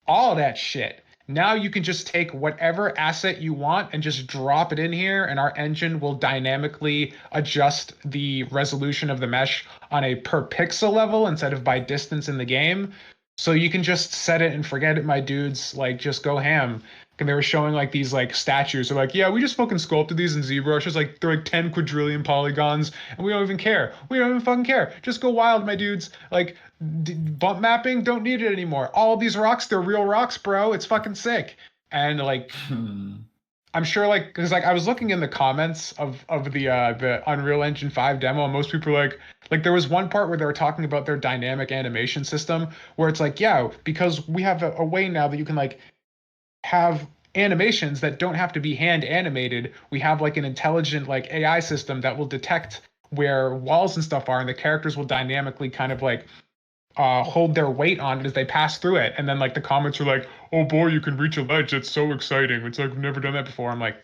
all that shit. Now you can just take whatever asset you want and just drop it in here, and our engine will dynamically adjust the resolution of the mesh on a per pixel level instead of by distance in the game. So you can just set it and forget it, my dudes, like just go ham. and they were showing like these like statues. They're like, yeah, we just fucking sculpted these in ZBrush. It's like they're like 10 quadrillion polygons, and we don't even care. We don't even fucking care. Just go wild, my dudes. Like bump mapping, don't need it anymore. All these rocks, they're real rocks, bro. It's fucking sick. And like, I'm sure like, because like I was looking in the comments of the Unreal Engine 5 demo, and most people are like there was one part where they were talking about their dynamic animation system, where it's like, yeah, because we have a way now that you can like have animations that don't have to be hand animated. We have like an intelligent like AI system that will detect where walls and stuff are, and the characters will dynamically kind of like hold their weight on it as they pass through it. And then like the comments are like, oh boy, you can reach a ledge. It's so exciting. It's like, we've never done that before. I'm like,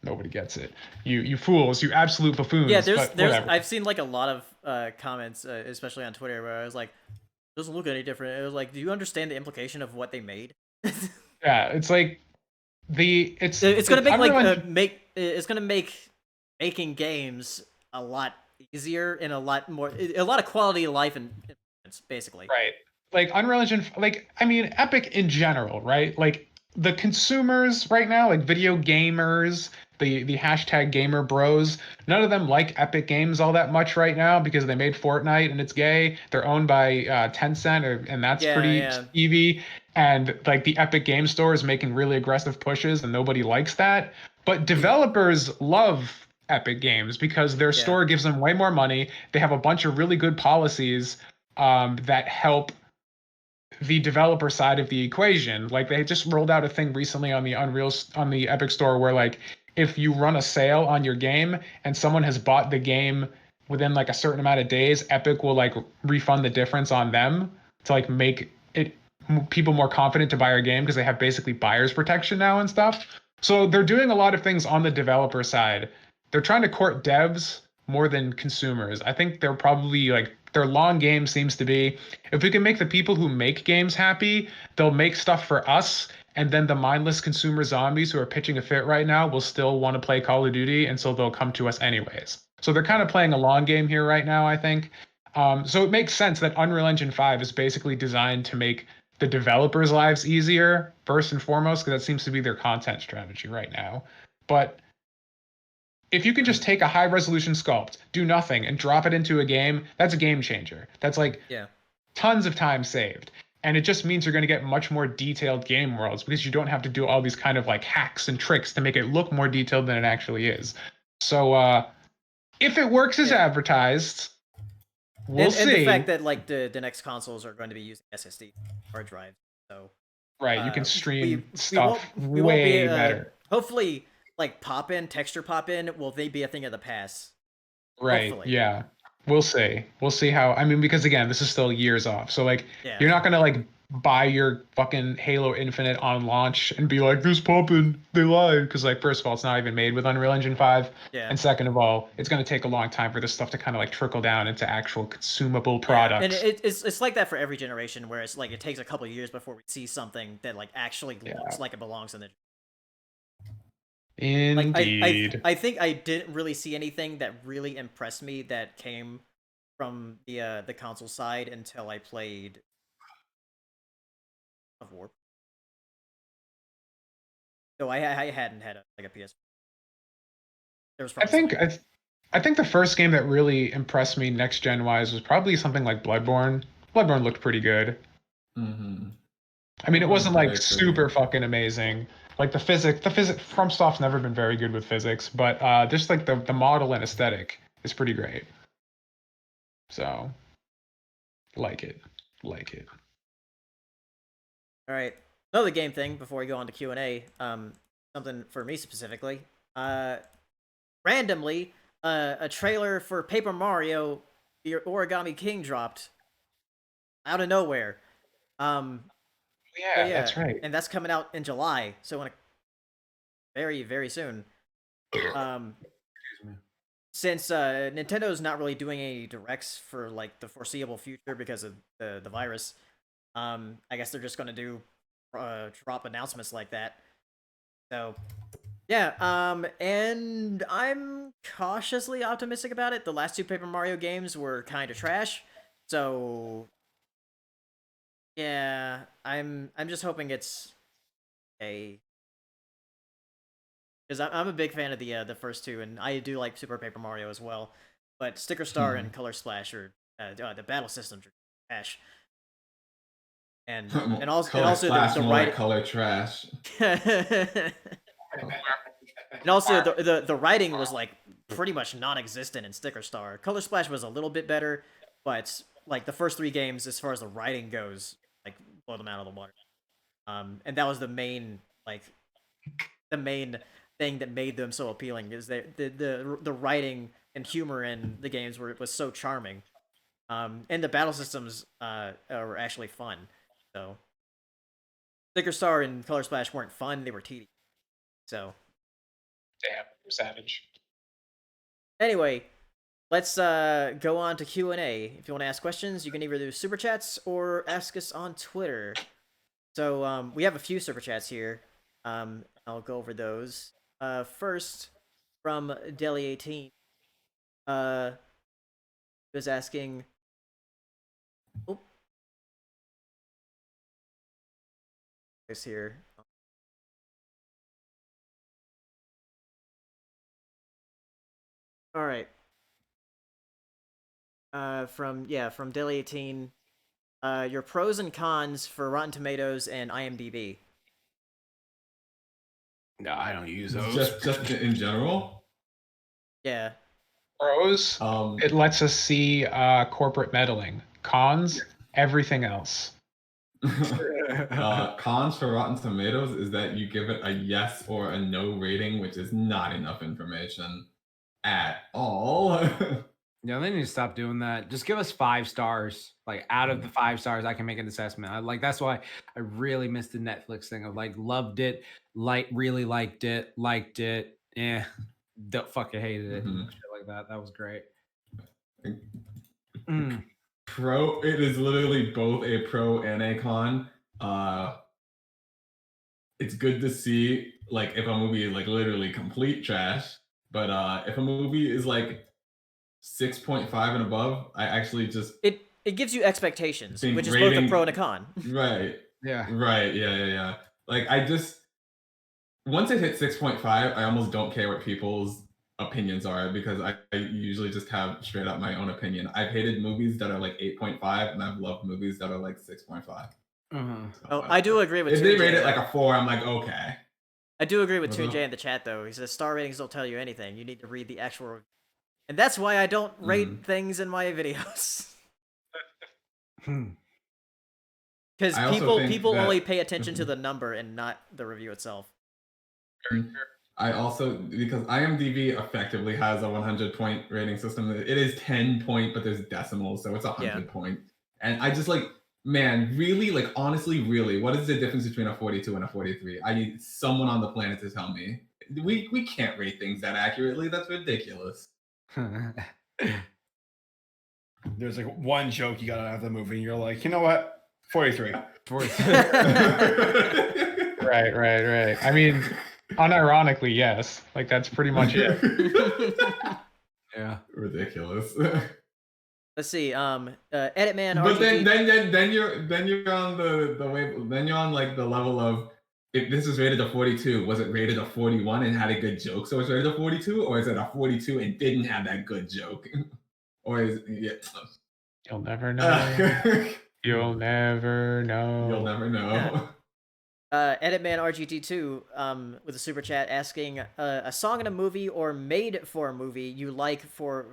nobody gets it. You fools, you absolute buffoons. Yeah, there's I've seen like a lot of comments, especially on Twitter, where I was like, it doesn't look any different. It was like, do you understand the implication of what they made? Yeah, it's like it's gonna make Unreal it's gonna make making games a lot easier and a lot of quality of life and basically. Right. Like Unreal Engine, like I mean Epic in general, right? Like the consumers right now, like video gamers, the hashtag gamer bros, none of them like Epic Games all that much right now because they made Fortnite and it's gay. They're owned by Tencent, and that's pretty skeevy. And like the Epic Game Store is making really aggressive pushes, and nobody likes that. But developers love Epic Games because their store gives them way more money. They have a bunch of really good policies that help the developer side of the equation. Like they just rolled out a thing recently on the Epic Store where like if you run a sale on your game and someone has bought the game within like a certain amount of days, Epic will like refund the difference on them to like make it people more confident to buy your game because they have basically buyer's protection now and stuff. So they're doing a lot of things on the developer side. They're trying to court devs more than consumers. I think they're probably like their long game seems to be, if we can make the people who make games happy, they'll make stuff for us, and then the mindless consumer zombies who are pitching a fit right now will still want to play Call of Duty, and so they'll come to us anyways. So they're kind of playing a long game here right now, I think. So it makes sense that Unreal Engine 5 is basically designed to make the developers' lives easier, first and foremost, because that seems to be their content strategy right now. But if you can just take a high resolution sculpt, do nothing, and drop it into a game, that's a game changer. That's like tons of time saved. And it just means you're going to get much more detailed game worlds because you don't have to do all these kind of like hacks and tricks to make it look more detailed than it actually is. So if it works as advertised, we'll see. And the fact that like the next consoles are going to be using SSD hard drives, so you can stream stuff way better. Hopefully, like texture pop in, will they be a thing of the past? Right. Hopefully. Yeah. We'll see. We'll see how. I mean, because again, this is still years off. So like, you're not gonna like buy your fucking Halo Infinite on launch and be like, "This poppin', they lied." Because like, first of all, it's not even made with Unreal Engine 5. Yeah. And second of all, it's gonna take a long time for this stuff to kind of like trickle down into actual consumable products. And it's like that for every generation, where it's like it takes a couple of years before we see something that like actually looks like it belongs in the. Indeed. Like, I think I didn't really see anything that really impressed me that came from the console side until I played of War. So I hadn't had a PS. I think the first game that really impressed me next gen wise was probably something like Bloodborne. Bloodborne looked pretty good. Mm-hmm. I mean, it wasn't like super fucking amazing. Like the physics, FromSoft's never been very good with physics, but just like the model and aesthetic is pretty great. So, like it. All right, another game thing before we go on to Q&A. Something for me specifically. Randomly, a trailer for Paper Mario: The Origami King dropped out of nowhere. Yeah, that's right. And that's coming out in July, so very, very soon. Since Nintendo's not really doing any directs for like the foreseeable future because of the virus, I guess they're just gonna do drop announcements like that. So yeah, and I'm cautiously optimistic about it. The last two Paper Mario games were kind of trash, so. Yeah, I'm just hoping it's a because I'm a big fan of the first two, and I do like Super Paper Mario as well. But Sticker Star and Color Splash are the battle systems are trash. And also the right color trash. And also the writing was like pretty much non-existent in Sticker Star. Color Splash was a little bit better, but like the first 3 games, as far as the writing goes, like blow them out of the water. And that was the main thing that made them so appealing, is that the writing and humor in the games was so charming. And the battle systems were actually fun. So Sticker Star and Color Splash weren't fun; they were tedious. So, damn, you're savage. Anyway, let's go on to Q&A. If you want to ask questions, you can either do super chats or ask us on Twitter. So we have a few super chats here. I'll go over those. First, from Deli18, was asking. Oh. This here. All right. From Deli18, your pros and cons for Rotten Tomatoes and IMDb. No, I don't use those. Just in general. Yeah. Pros, it lets us see corporate meddling. Cons, everything else. Cons for Rotten Tomatoes is that you give it a yes or a no rating, which is not enough information at all. Yeah, they need to stop doing that. Just give us 5 stars. Like, out of the 5 stars, I can make an assessment. That's why I really missed the Netflix thing of like loved it, really liked it, fucking hated it, shit like that. That was great. It is literally both a pro and a con. It's good to see like if a movie is like literally complete trash, but if a movie is like 6.5 and above, I actually just it gives you expectations, which is both a pro and a con. Right. Yeah. Right. Yeah. Like I just once it hit 6.5, I almost don't care what people's opinions are, because I usually just have straight up my own opinion. I've hated movies that are like 8.5, and I've loved movies that are like 6.5. So, I do agree with. If they rate it like a 4, I'm like, okay. I do agree with 2J in the chat though. He says star ratings don't tell you anything. You need to read the actual review. And that's why I don't rate things in my videos. Because people only pay attention to the number and not the review itself. I also, because IMDb effectively has a 100-point rating system. It is 10 point, but there's decimals, so it's 100 point. And I just like, man, really, like honestly, really, what is the difference between a 42 and a 43? I need someone on the planet to tell me. We can't rate things that accurately. That's ridiculous. There's like one joke you got out of the movie, and you're like, you know what? 43. 43. Right. I mean, unironically, yes. Like that's pretty much it. Yeah, ridiculous. Let's see. Edit man. But then you're on the way. Then you're on like the level of, if this is rated a 42, was it rated a 41 and had a good joke, so it's rated a 42, or is it a 42 and didn't have that good joke, or is You'll never know. You'll never know. You'll never know. Editman RGT2 with a super chat asking a song in a movie or made for a movie you like for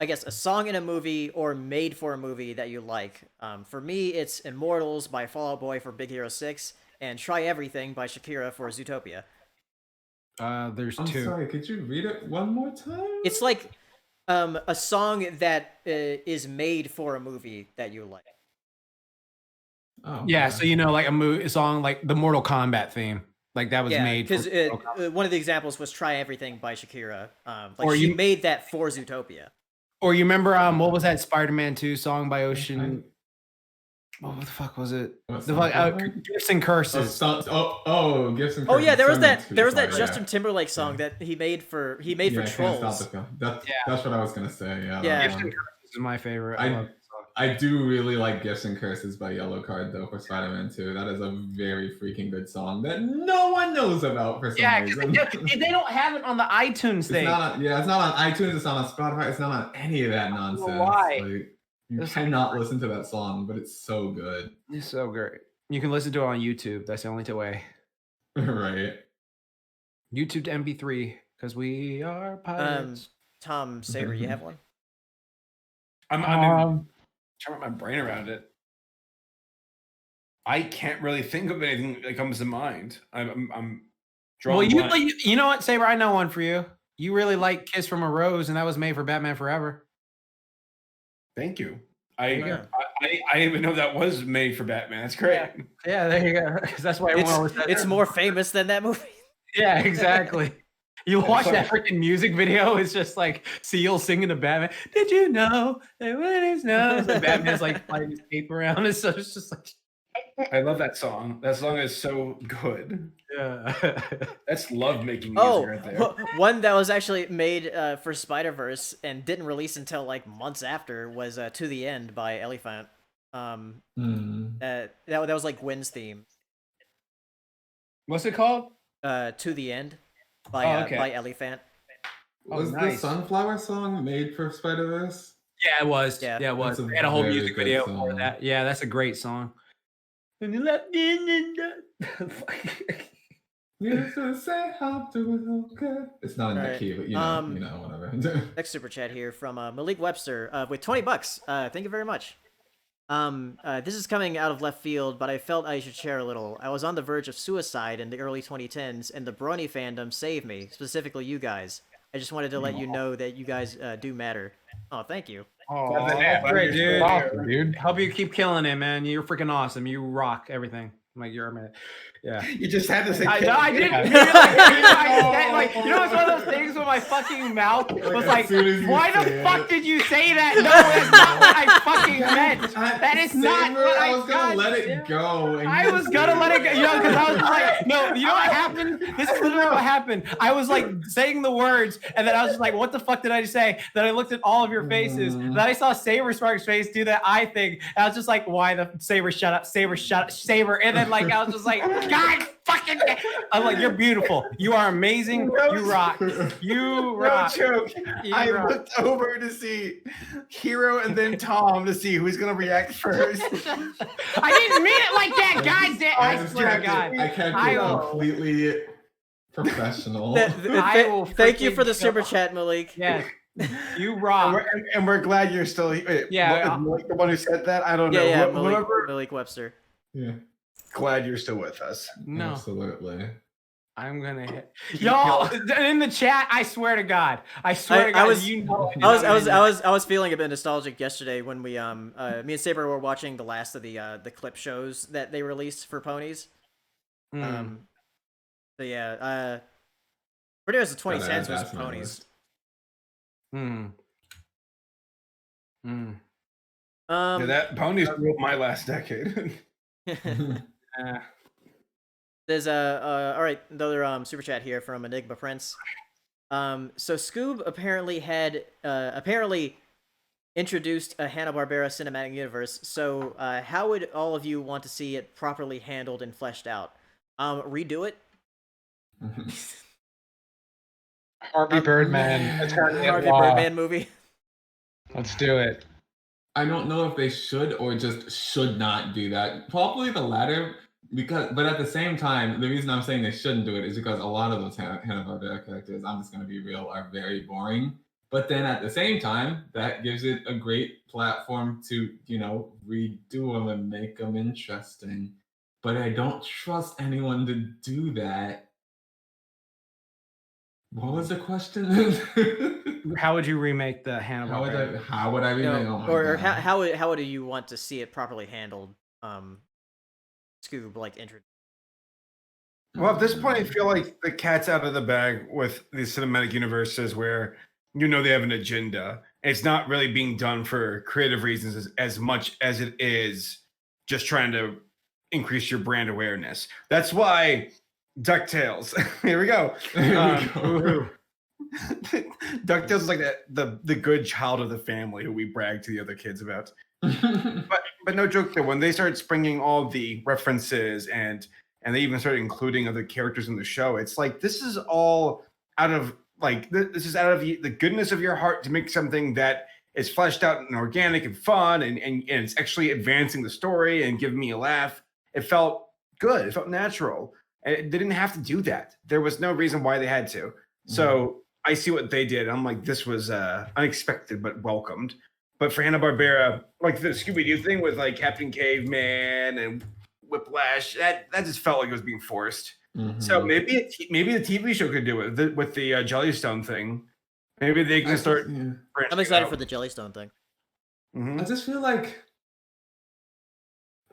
I guess a song in a movie or made for a movie that you like. For me, it's Immortals by Fall Out Boy for Big Hero 6 and Try Everything by Shakira for Zootopia. There's I'm 2. sorry, could you read it one more time? It's like a song that is made for a movie that you like. Oh, yeah, so you know, like a song like the Mortal Kombat theme, like that was made. Because one of the examples was "Try Everything" by Shakira. Like she made that for Zootopia. Or you remember what was that Spider-Man 2 song by Ocean? What the fuck was it? Gifts and Curses. Gifts and Curses. Oh yeah, there was that Justin Timberlake song that he made for Trolls. That's what I was gonna say. Yeah. Gifts and Curses is my favorite. I do really like Gifts and Curses by Yellowcard though for Spider-Man 2. That is a very freaking good song that no one knows about for some reason. They don't have it on the iTunes thing. It's not on iTunes, it's not on Spotify, it's not on any of that nonsense. Why? Like, you cannot listen to that song, but it's so good. It's so great. You can listen to it on YouTube. That's the only way. Right. YouTube to MP3 because we are pirates. Tom Saber, you have one? I'm trying to wrap my brain around it. I can't really think of anything that comes to mind. I'm drawing. Well, you know what, Saber? I know one for you. You really like "Kiss from a Rose," and that was made for Batman Forever. Thank you. I didn't even know that was made for Batman. That's great. Yeah, there you go. That's why it's more famous than that movie. Yeah, exactly. You watch that freaking music video, it's just like Seal singing to Batman. Did you know that when his nose? And Batman's like fighting his cape around. So it's just like. I love that song. That song is so good. Yeah. That's love making music right there. One that was actually made for Spider-Verse and didn't release until like months after was To the End by Elephant. That was like Gwen's theme. What's it called? To the End by Elephant. Was the Sunflower song made for Spider-Verse? Yeah, it was. Yeah, it was. They had a whole music video for that. Yeah, that's a great song. And you let me in It's not in that key, but you know, whatever. Next super chat here from Malik Webster with $20. Thank you very much. This is coming out of left field, but I felt I should share a little. I was on the verge of suicide in the early 2010s, and the Brony fandom saved me, specifically you guys. I just wanted to let you know that you guys do matter. Oh, thank you. Oh, great, dude. Awesome, dude. Help you keep killing it, man. You're freaking awesome. You rock everything. Like you're a man. Yeah. You just had to say. I did. You know, it's one of those things where my fucking mouth was like, "Why the fuck did you say that?" No, that's not what I fucking meant. That is not what I was gonna let it go. I was gonna let it go. You know, because I was like, no. You know what happened? This is literally what happened. I was like saying the words, and then I was just like, "What the fuck did I say?" Then I looked at all of your faces. Then I saw Saber Spark's face do that eye thing. And I was just like, "Why the Saber? Shut up, Saber! Shut up, Saber!" And then like I was just like, God fucking. I'm like, you're beautiful. You are amazing. You rock. You rock. No joke. I looked over to see Hero and then Tom to see who's gonna react first. I didn't mean it like that, God damn. I swear to God. I can't be completely professional. Thank you for the super chat, Malik. Yes. You rock. And we're glad you're still here. Yeah. The one who said that? I don't know. Yeah, Malik Webster. Yeah. Glad you're still with us. No. Absolutely. I'm gonna hit y'all in the chat. I swear to God. I swear to God. I was feeling a bit nostalgic yesterday when we me and Saber were watching the last of the clip shows that they released for ponies. So yeah, pretty much the 2010s was ponies. That ponies ruled my last decade. There's all right, another super chat here from Enigma Prince. So Scoob apparently introduced a Hanna-Barbera cinematic universe. So how would all of you want to see it properly handled and fleshed out? Redo it. Harvey Birdman. Harvey Birdman movie. Let's do it. I don't know if they should or just should not do that. Probably the latter, but at the same time, the reason I'm saying they shouldn't do it is because a lot of those Hanna-Barbera characters, I'm just going to be real, are very boring. But then at the same time, that gives it a great platform to, redo them and make them interesting. But I don't trust anyone to do that. What was the question? How would you remake the Hanna-Barbera? How would I remake? How would you want to see it properly handled? Scoob introduced. Well, at this point, I feel like the cat's out of the bag with these cinematic universes where they have an agenda. It's not really being done for creative reasons as much as it is just trying to increase your brand awareness. That's why DuckTales. Here we go. DuckTales is like the good child of the family who we brag to the other kids about. But no joke though, when they started springing all the references and they even started including other characters in the show, it's like this is all out of the goodness of your heart to make something that is fleshed out and organic and fun and it's actually advancing the story and giving me a laugh. It felt good. It felt natural. And they didn't have to do that. There was no reason why they had to. So I see what they did. I'm like, this was unexpected but welcomed. But for Hanna-Barbera, like the Scooby-Doo thing with like Captain Caveman and Whiplash, that just felt like it was being forced. So maybe the TV show could do it with the Jellystone thing. Maybe they can start. I'm excited for the Jellystone thing. I just feel like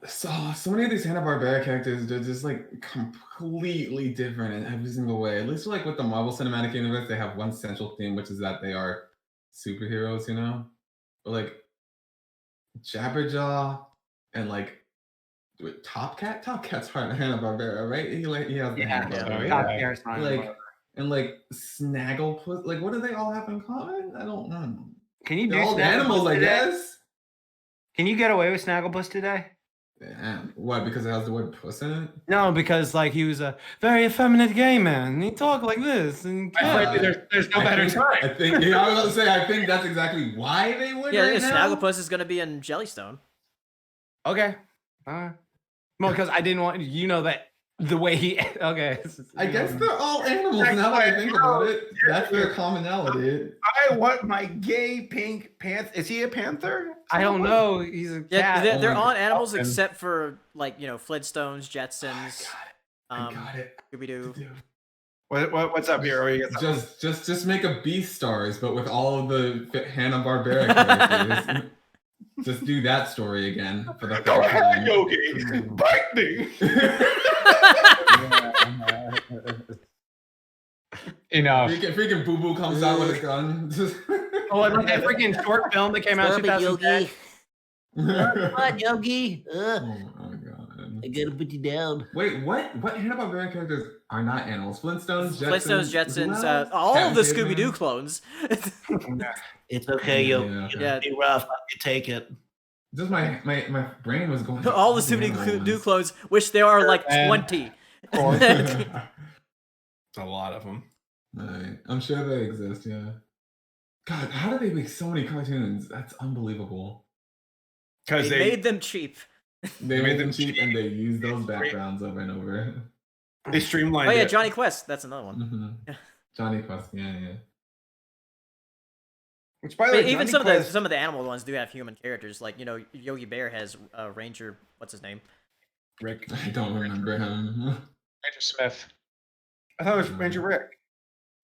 so many of these Hanna-Barbera characters, they're just like completely different in every single way. At least like with the Marvel Cinematic Universe, they have one central theme, which is that they are superheroes, you know? But like Jabberjaw and like Top Cat's part of Hanna-Barbera, right? He has the Hanna-Barbera. And like Snagglepuss, like what do they all have in common? I don't know. Can you do all animals, I guess? Can you get away with Snagglepuss today? Damn. What? Because it has the word puss in it? No, because like he was a very effeminate gay man. And he talked like this. And there's no better time. I think I was about to say I think that's exactly why they would. Yeah, right now. Snagglepuss is gonna be in Jellystone. Okay. Well, because I didn't want that the way he. Okay. I guess they're all animals now that I think about it. That's their commonality. I want my gay pink panther. Is he a panther? I don't know. He's a cat. Yeah, they're all animals except for like Flintstones, Jetsons, I got it. Scooby-Doo. What's up here? Just make a Beastars, but with all of the Hanna-Barbera characters. Just do that story again for the Go ahead, Yogi. Bite me. Enough. Freaking Boo Boo comes out with a gun. Oh, like that freaking short film that came out in 2010. What, Yogi? Oh my god. I gotta put you down. Wait, what Hanna-Barbera characters are not animals? Flintstones, Jetsons, all of the Scooby-Doo clones. It's okay, Yogi. Yeah. Be rough. I can take it. Just my brain was going. All the Scooby-Doo clones, which there are like 20. It's a lot of them. Right. I'm sure they exist, yeah. God, how do they make so many cartoons? That's unbelievable. Because they made them cheap. They made them cheap and they used those backgrounds over and over. They streamlined it. Oh yeah, Johnny Quest. That's another one. Johnny Quest, yeah. Which, by the way, even some of the animal ones do have human characters. Like Yogi Bear has Ranger. What's his name? Rick. I don't remember him. Ranger Smith. I thought it was Ranger Rick.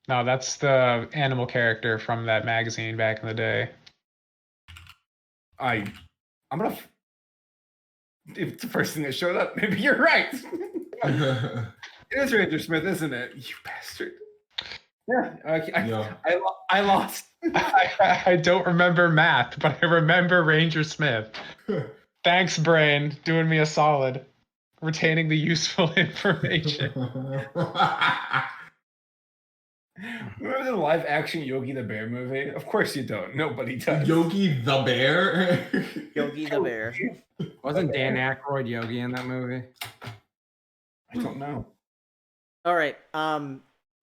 No, that's the animal character from that magazine back in the day. I'm gonna. If it's the first thing that showed up, maybe you're right. It is Ranger Smith, isn't it? You bastard. Yeah, I lost. I don't remember math, but I remember Ranger Smith. Thanks, brain, doing me a solid, retaining the useful information. Remember the live-action Yogi the Bear movie? Of course you don't. Nobody does. Yogi the Bear? Yogi the Bear. Wasn't Dan Aykroyd Yogi in that movie? I don't know. All right.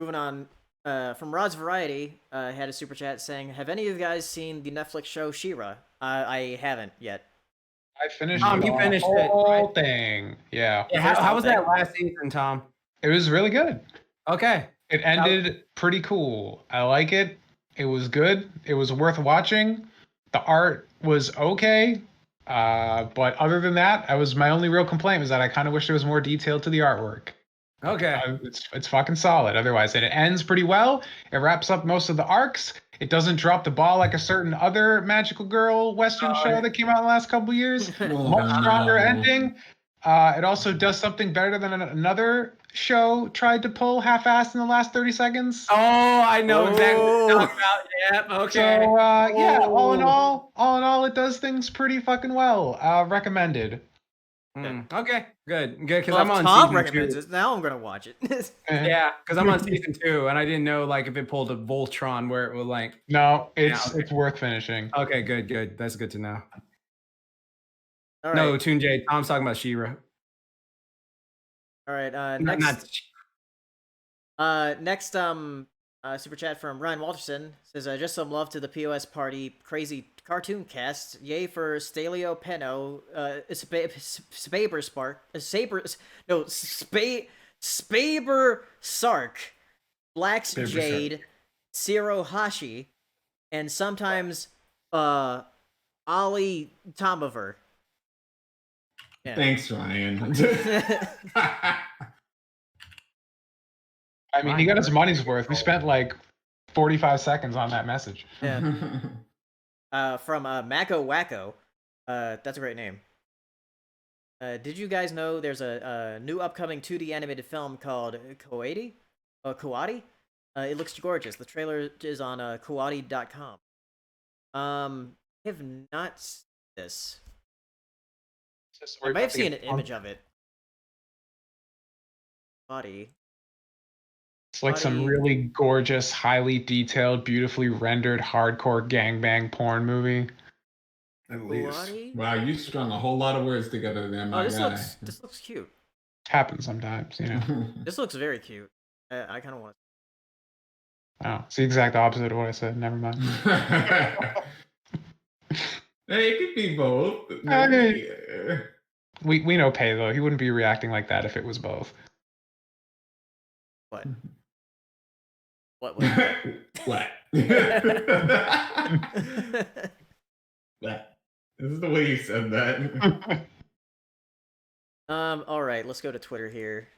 Moving on. From Rod's Variety, had a super chat saying, "Have any of you guys seen the Netflix show She-Ra?" I haven't yet. I finished you finished the whole it, right? thing. Yeah. How was that last season, Tom? It was really good. Okay. It ended pretty cool. I like it. It was good. It was worth watching. The art was okay. But other than that, my only real complaint was that I kind of wish there was more detail to the artwork. Okay. It's fucking solid. Otherwise, it ends pretty well. It wraps up most of the arcs. It doesn't drop the ball like a certain other magical girl Western show that came out in the last couple years. Much stronger ending. It also does something better than another show tried to pull half-assed in the last 30 seconds. Oh, I know exactly what you're talking about. Yep, okay. So, yeah, all in all, it does things pretty fucking well. Recommended. Okay, good, because Well, I'm if on Tom season recommends 2. it. Now I'm gonna watch it. Yeah, because I'm on season 2, and I didn't know like if it pulled a Voltron where it would like. No, Yeah, okay. it's worth finishing. Okay, good. That's good to know. All right. No, Toon J. Tom's talking about She-Ra. All right. Not Next super chat from Ryan Walterson says just some love to the POS party crazy cartoon cast. Yay for Stalio Penno, Spaber Spark, Spaber Sark, Black's Spaber Jade, Zero Hashi, and sometimes Ali Tomover. Yeah. Thanks, Ryan. I mean, he got his money's worth. We spent like 45 seconds on that message. Yeah. From Mako Wacko. That's a great name. Did you guys know there's a new upcoming 2D animated film called Koadi? It looks gorgeous. The trailer is on koadi.com. I have not seen this. I might have seen an image of it. Body. It's like some really gorgeous, highly detailed, beautifully rendered, hardcore gangbang porn movie. At least. Wow, you strung a whole lot of words together there, my guy. This looks cute. Happens sometimes, you know. This looks very cute. I kind of want to. Oh, it's the exact opposite of what I said. Never mind. Hey, it could be both. We know Pay though. He wouldn't be reacting like that if it was both. What? What? What? What? This is the way you said that. All right, let's go to Twitter here.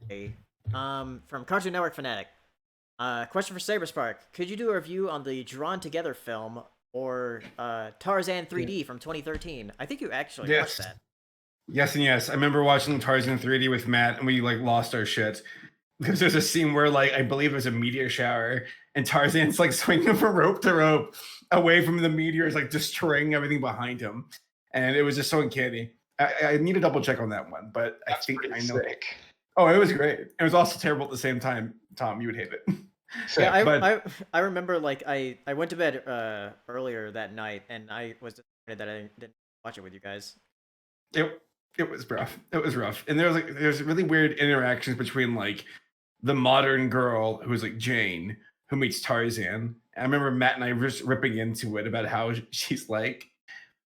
Okay. From Cartoon Network Fanatic. Question for Saberspark. Could you do a review on the Drawn Together film or Tarzan 3D from 2013? I think you actually watched that. Yes and yes. I remember watching Tarzan 3D with Matt, and we like lost our shit because there's a scene where like I believe there's a meteor shower, and Tarzan's like swinging from rope to rope away from the meteors, like destroying everything behind him, and it was just so uncanny. I need to double check on that one, but That's I think I know. sick. Oh, it was great. It was also terrible at the same time. Tom, you would hate it. Yeah, I remember like I went to bed earlier that night, and I was disappointed that I didn't watch it with you guys. It was rough. It was rough, and there's really weird interactions between like the modern girl who's like Jane who meets Tarzan. I remember Matt and I were just ripping into it about how she's like,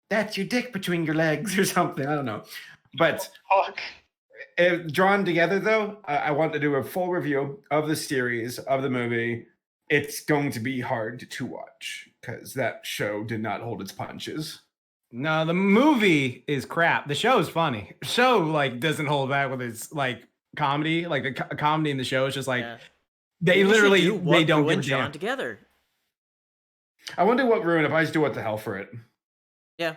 "That's your dick between your legs" or something. I don't know, but Drawn Together though, I want to do a full review of the series of the movie. It's going to be hard to watch because that show did not hold its punches. No, the movie is crap. The show is funny. The show like doesn't hold back with its like comedy. Like the comedy in the show is just like they literally they don't give a Drawn damn. Together. I wonder what ruined if I just do what the hell for it. Yeah.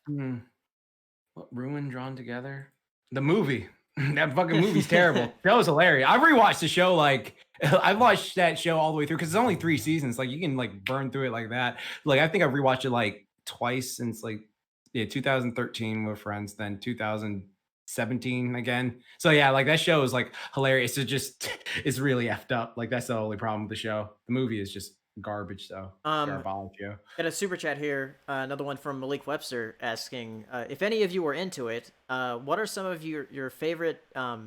What ruined Drawn Together? The movie. That fucking movie's terrible. That was hilarious. I rewatched the show like I watched that show all the way through because it's only 3 seasons. Like you can like burn through it like that. Like I think I've rewatched it like twice since like 2013 with friends, then 2017 again. So yeah, like that show is like hilarious. It just it's really effed up. Like that's the only problem with the show. The movie is just garbage though. Garbage, yeah. Got a super chat here. Another one from Malik Webster asking if any of you were into it. What are some of your favorite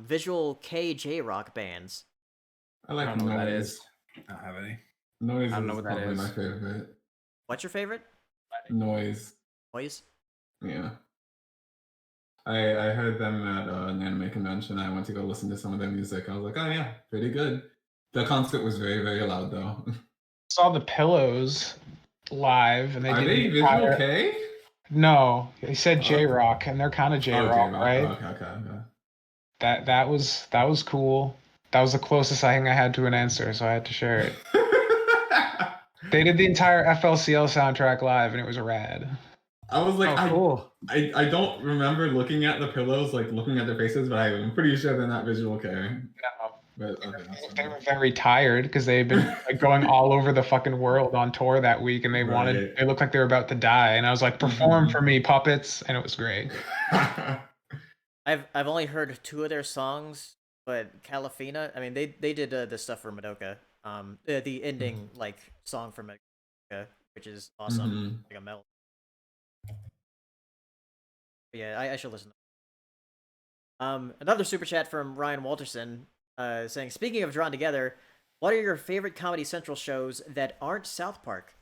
visual KJ rock bands? I like I don't know Noise. what that is. I don't have any. Noise I don't know is what that probably is. my favorite. What's your favorite? Noise. Noise. Yeah. I heard them at an anime convention. I went to go listen to some of their music. I was like, oh yeah, pretty good. The concert was very, very loud though. Saw the Pillows live, and they Are did they the visual entire... K? No, they said J Rock, and they're kind of J Rock, right? Okay. That was cool. That was the closest thing I had to an answer, so I had to share it. They did the entire FLCL soundtrack live, and it was rad. I was like, cool. I don't remember looking at the pillows, like looking at their faces, but I'm pretty sure they're not visual care. No. But okay, They were very tired because they've been like going all over the fucking world on tour that week, and they Right. they looked like they were about to die. And I was like, perform for me, puppets, and it was great. I've only heard 2 of their songs, but Calafina. I mean, they did the stuff for Madoka. The ending like song for Madoka, which is awesome, like a metal. But yeah, I should listen. Another super chat from Ryan Walterson, saying, "Speaking of Drawn Together, what are your favorite Comedy Central shows that aren't South Park?"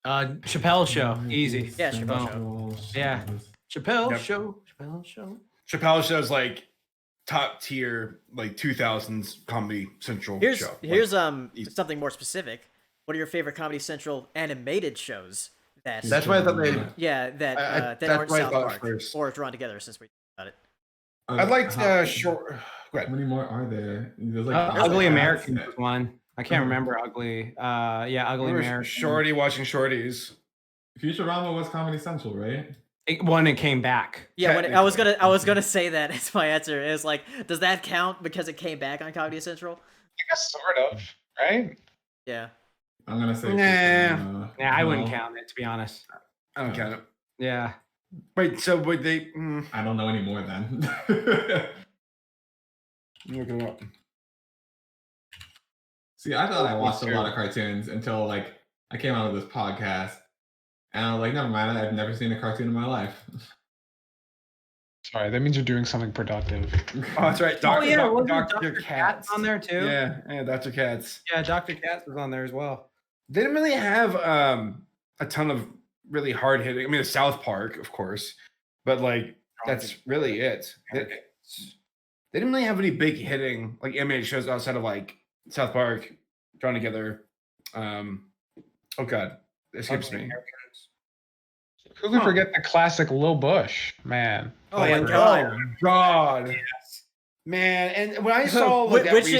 Chappelle Show, easy. Yeah, Chappelle Show. Yeah, Chappelle Show. Chappelle Show. Chappelle Show's like top tier, like 2000s Comedy Central show. Here's something more specific. What are your favorite Comedy Central animated shows? That's why I thought they. Yeah, that aren't South Park or Drawn Together. Since we talked about it, I liked short. Go ahead. How many more are there? There's like Ugly American was one. I can't remember Ugly. Ugly American. Shorty watching Shorties. Futurama was Comedy Central, right? It came back. Yeah, I was gonna say that. It's my answer. It's like, does that count because it came back on Comedy Central? I guess sort of, right? Yeah. I'm gonna say. Nah, I wouldn't count it, to be honest. I don't count it. Yeah. Wait, so would they? I don't know anymore then. Look it up. See, I thought I watched a lot of cartoons until like I came out of this podcast, and I was like, never mind, I've never seen a cartoon in my life. Sorry, that means you're doing something productive. Oh, that's right. Dr. Katz on there too. Yeah, Dr. Katz. Yeah, Dr. Katz was on there as well. They didn't really have a ton of really hard hitting. I mean, South Park, of course, but like that's really it. They didn't really have any big hitting like animated shows outside of like South Park, Drawn Together. Oh God, it escapes me. Who can forget the classic Lil Bush, man? Oh my God! God, yes. Man. And when I saw like, which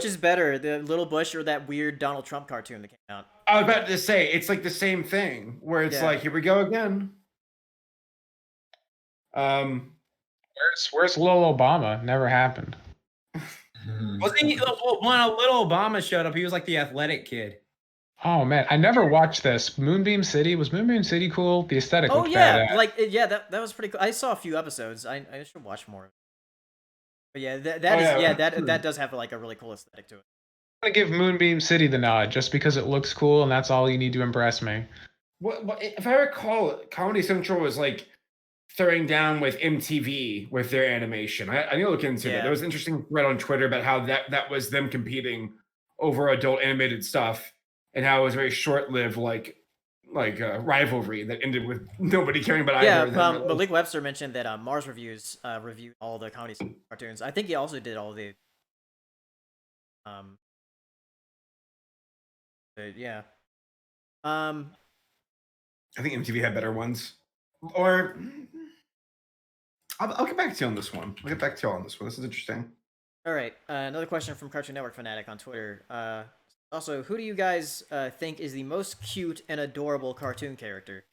is better, the Little Bush or that weird Donald Trump cartoon that came out? I was about to say it's like the same thing where it's like, here we go again. Where's Lil Obama? Never happened. Wasn't he when a Little Obama showed up? He was like the athletic kid. Oh man, I never watched this. Moonbeam City, was Moonbeam City cool? The aesthetic. Oh yeah, that was pretty cool. I saw a few episodes. I should watch more. But yeah, that does have like a really cool aesthetic to it. I'm gonna give Moonbeam City the nod just because it looks cool and that's all you need to impress me. What if I recall, Comedy Central was like throwing down with MTV with their animation. I need to look into that. There was an interesting thread on Twitter about how that was them competing over adult animated stuff and how it was very short-lived, like rivalry that ended with nobody caring about either. Yeah, Malik Webster mentioned that Mars Reviews reviewed all the Comedy Central cartoons. I think he also did all the but yeah. I think MTV had better ones. Or I'll get back to you on this one. I'll get back to you on this one. This is interesting. All right. Another question from Cartoon Network Fanatic on Twitter. Also, who do you guys think is the most cute and adorable cartoon character?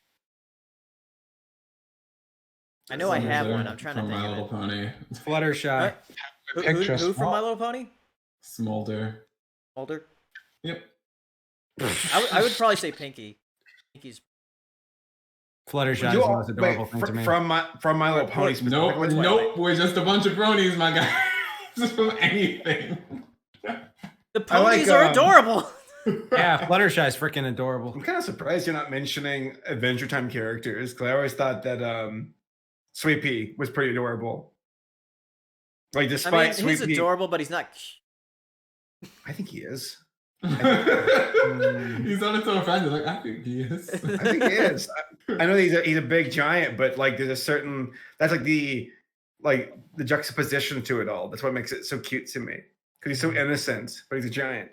I know I have one. I'm trying to think My of Little it. Pony. Fluttershy. Who from My Little Pony? Smolder. Smolder? Yep. I would probably say Pinky. Pinky's. Fluttershy is the most adorable thing to me. From My Little Pony. Nope. We're just a bunch of bronies, my guy. Just from anything. The ponies are adorable. Yeah, Fluttershy is freaking adorable. I'm kind of surprised you're not mentioning Adventure Time characters because I always thought that Sweet Pea was pretty adorable. Like, despite he's adorable, but he's not. I think he is. He's on his own friend. Like, I think he is. I think he is. I know he's a big giant, but like there's a certain that's like the juxtaposition to it all. That's what makes it so cute to me because he's so innocent, but he's a giant.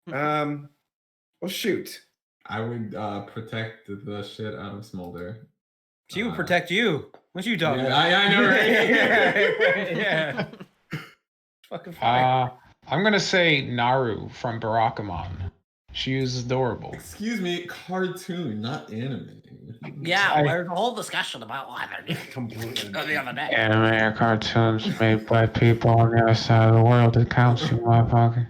Well, shoot. I would protect the shit out of Smolder. She would protect you. What you talking about? I know, right? Yeah. Fucking fine. I'm gonna say Naru from Barakamon. She is adorable. Excuse me, cartoon, not anime. Yeah, there's a whole discussion about why they're Completely. the other day. Anime or cartoons made by people on the other side of the world. It counts, you motherfucker.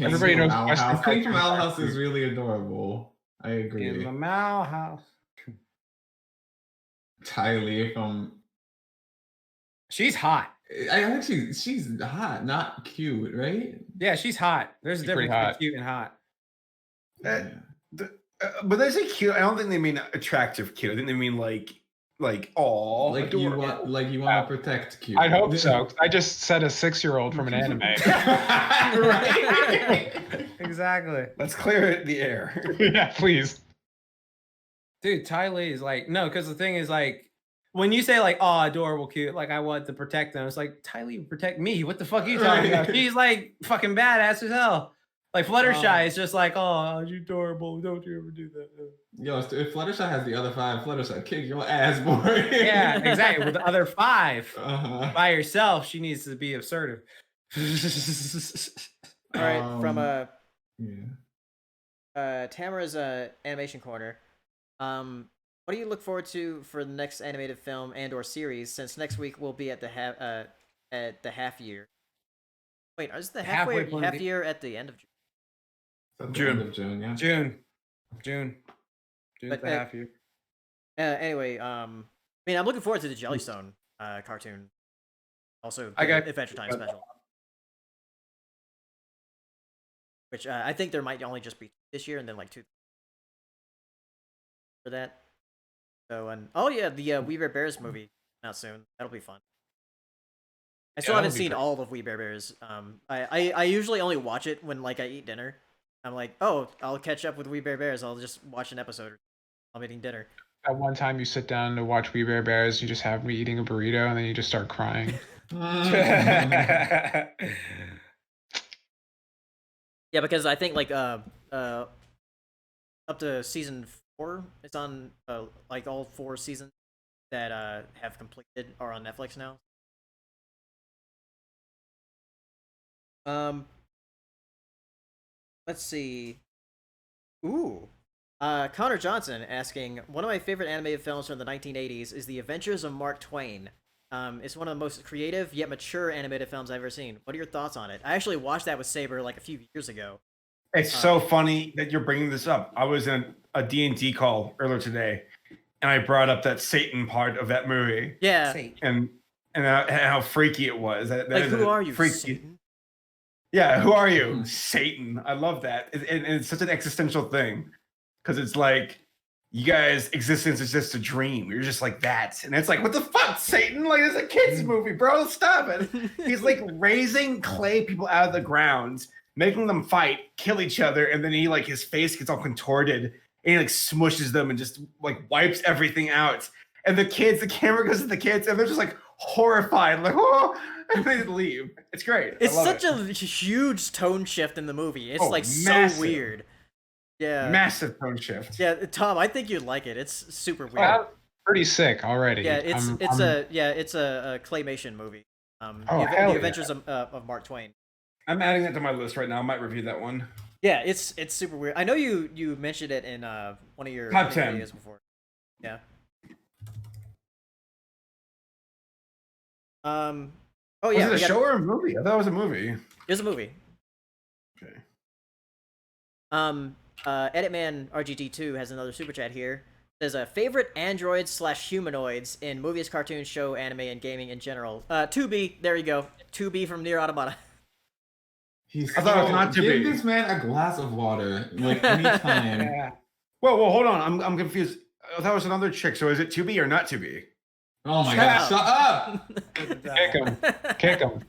Everybody knows Owl West House. End King from Cartoon Owl House Factory. is really adorable. I agree. In the Mal House. Tylee from. She's hot. I actually, she's hot, not cute, right? Yeah, she's hot. There's a She's pretty difference hot. between cute and hot. But they say cute. I don't think they mean attractive cute. I think they mean like all Like you want to protect cute. I hope so. I just said a 6-year-old from an anime. Right. Exactly. Let's clear the air. Yeah, please. Dude, Tylee is like, no, because the thing is like, when you say like, oh, adorable, cute, like I want to protect them, it's like, Tylee, protect me. What the fuck are you talking about? She's like fucking badass as hell. Like Fluttershy is just like, oh, you're adorable. Don't you ever do that. Yo, if Fluttershy has the other 5, Fluttershy kick your ass, boy. Yeah, exactly. With the other 5 Uh-huh. by herself, she needs to be assertive. All right, from Yeah. Tamara's animation corner. What do you look forward to for the next animated film and/or series? Since next week we'll be at the half year. Wait, is the half year at the end of June? At the June. end of June, yeah. June. But, the half year. Anyway, I mean, I'm looking forward to the Jellystone cartoon. Also, I got- Adventure Time special. Which I think there might only just be this year and then like 2 for that. So, and oh yeah, the We Bare Bears movie out soon. That'll be fun. I still haven't seen all of We Bare Bears. I usually only watch it when like I eat dinner. I'm like, oh, I'll catch up with We Bare Bears. I'll just watch an episode. I'm eating dinner. At one time you sit down to watch We Bare Bears, you just have me eating a burrito, and then you just start crying. Yeah, because I think like up to season 4, it's on like all 4 seasons that have completed are on Netflix now. Let's see. Ooh. Connor Johnson asking, one of my favorite animated films from the 1980s is The Adventures of Mark Twain. It's one of the most creative yet mature animated films I've ever seen. What are your thoughts on it? I actually watched that with Saber like a few years ago. It's so funny that you're bringing this up. I was in a D&D call earlier today, and I brought up that Satan part of that movie. Yeah. And how freaky it was. That like, is who a are you, freaky... Satan? Yeah, who are you? Satan. I love that. And it's such an existential thing. Because it's like, you guys' existence is just a dream. You're just like that. And it's like, what the fuck, Satan? Like, it's a kid's movie, bro. Stop it. He's like raising clay people out of the ground, making them fight, kill each other, and then he like his face gets all contorted, and he like smushes them and just like wipes everything out. And the camera goes to the kids, and they're just like horrified, like, oh, and they leave. It's great. It's such a huge tone shift in the movie. It's like massive. so weird. Yeah. Massive tone shift. Yeah, Tom, I think you'd like it. It's super weird. Well, pretty sick already. Yeah, it's a claymation movie. The Adventures of Mark Twain. I'm adding that to my list right now. I might review that one. Yeah, it's super weird. I know you mentioned it in one of your Top 10 videos before. Yeah. Oh yeah. Was it a show or a movie? I thought it was a movie. It was a movie. Okay. Editman RGT2 has another super chat here. Says favorite androids / humanoids in movies, cartoons, show, anime, and gaming in general. 2B, there you go. 2B from Nier Automata. I thought it was not to give be. this man a glass of water, like anytime. Yeah. Whoa, hold on. I'm confused. I thought it was another chick. So is it 2B or not 2B? Oh my god, shut up! Kick him.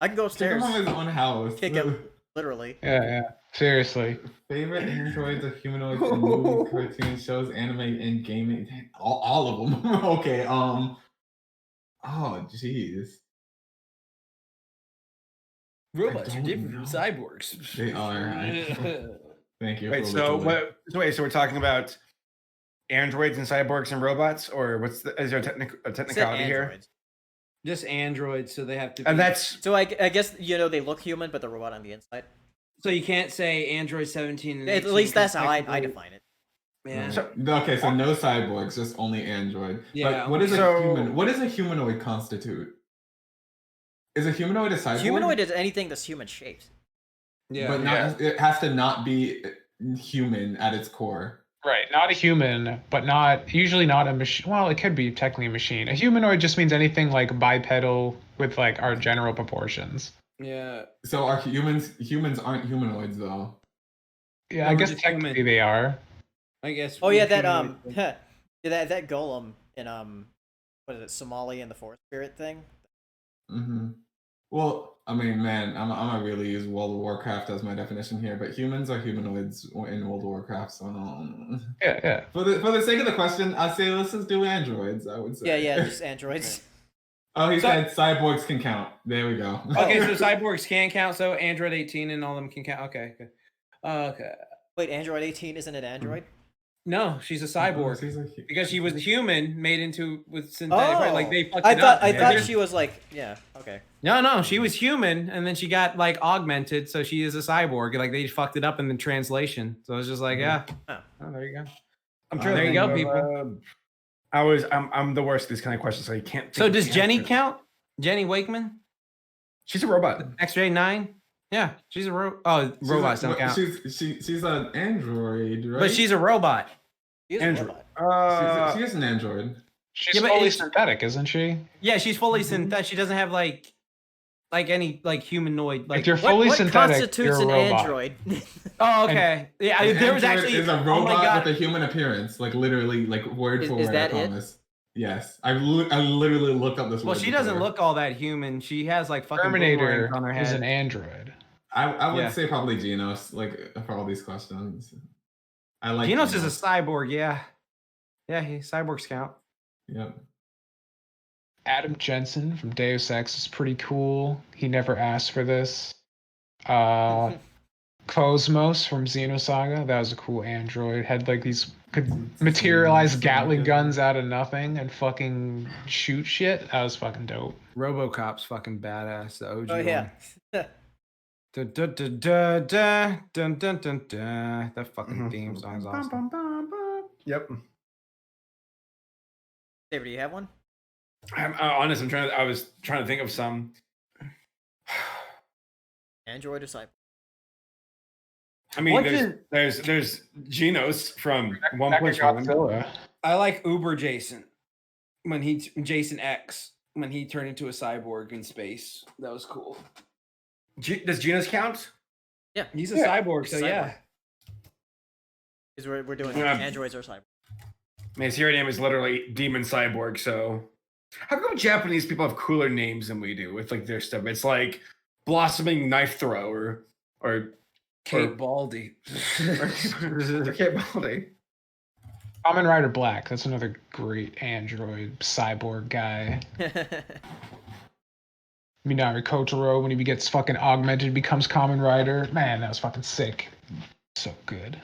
I can go Kick him upstairs. from his own house. Kick him. Literally. Yeah. Seriously. Favorite androids or humanoids in movies, cartoons, shows, anime, and gaming. All of them. Okay. Oh, jeez. Robots are different from cyborgs. They are. Thank you. Wait, so we're talking about androids and cyborgs and robots, or is there a technicality here? Just androids, so they have to. And that's So I guess they look human, but the robot on the inside. So you can't say Android 17. And 18 At least that's how I technically- define it. Yeah. So- Okay, so no cyborgs, just only android. Yeah, But what is so- a human? What does a humanoid constitute? Is a humanoid a cyborg? Humanoid is anything that's human shaped. Yeah. But not, it has to not be human at its core. Right, not a human, but usually not a machine. Well, it could be technically a machine. A humanoid just means anything like bipedal with like our general proportions. Yeah. So are humans aren't humanoids though? Yeah, No, I we're guess just technically human. they are. I guess. Oh yeah, we're that humanoid. that golem in what is it, Somali and the Forest Spirit thing? Mm-hmm. Well, I mean, man, I'm gonna really use World of Warcraft as my definition here, but humans are humanoids in World of Warcraft, so Yeah. For the sake of the question, I say let's just do androids. I would say. Yeah, just androids. Oh, he said cyborgs can count. There we go. Okay, so cyborgs can count. So Android 18 and all of them can count. Okay. Good. Okay. Wait, Android 18 isn't an android? No, she's a cyborg because she was human made into with synthetic. Right? Like they fucked I it thought up. I Yeah. thought she was like okay. No, she was human, and then she got like augmented, so she is a cyborg. Like they fucked it up in the translation, so it's just like, yeah. Oh. Oh, there you go. I'm There you to go, think of, people. I'm the worst at these kind of questions, so you can't. think So of does the Jenny answer. count? Jenny Wakeman, She's a robot. XJ9. Yeah, she's a robots don't count. She's an android, right? But she's a robot. She is a Android. robot. She is an android. She's Yeah, but fully it's- synthetic, isn't she? Yeah, she's fully synthetic. She doesn't have like any like humanoid like. If you're fully what synthetic, constitutes you're a an robot. android? Oh, okay. Yeah, An there was android actually. is a Oh my robot god. with a human appearance, like literally, like word for Is word. I that it? promise. Yes, I literally looked up this. Well, word she doesn't before. look all that human. She has like fucking Terminator boomerangs on her is head. an android. I would Yeah. say probably Genos, like for all these questions. I like Genos is a cyborg. Yeah. Yeah, cyborgs count. Yep. Adam Jensen from Deus Ex is pretty cool. He never asked for this. Cosmos from Xenosaga, that was a cool android. Had like these could materialize Gatling guns out of nothing and fucking shoot shit. That was fucking dope. RoboCop's fucking badass. The OG Oh yeah. one. Dun, dun, dun, dun, dun, dun, dun, dun, dun. That fucking theme song's awesome. Yep. David, do you have one? I'm honest. I was trying to think of some. Android or cyborg? I mean, What is- there's Genos from One Punch Man. Godzilla. I like Uber Jason Jason X when he turned into a cyborg in space. That was cool. Does Genos count? Yeah, He's a cyborg, so Cyborg. yeah. because we're doing Yeah. androids or cyborg. I mean, his hero name is literally Demon Cyborg. So, how come Japanese people have cooler names than we do with like their stuff? It's like Blossoming Knife Thrower or Kate Baldy. Kate Baldy. Kamen Rider Black. That's another great android cyborg guy. Minari Kotaro, when he gets fucking augmented, becomes Kamen Rider. Man, that was fucking sick. So good.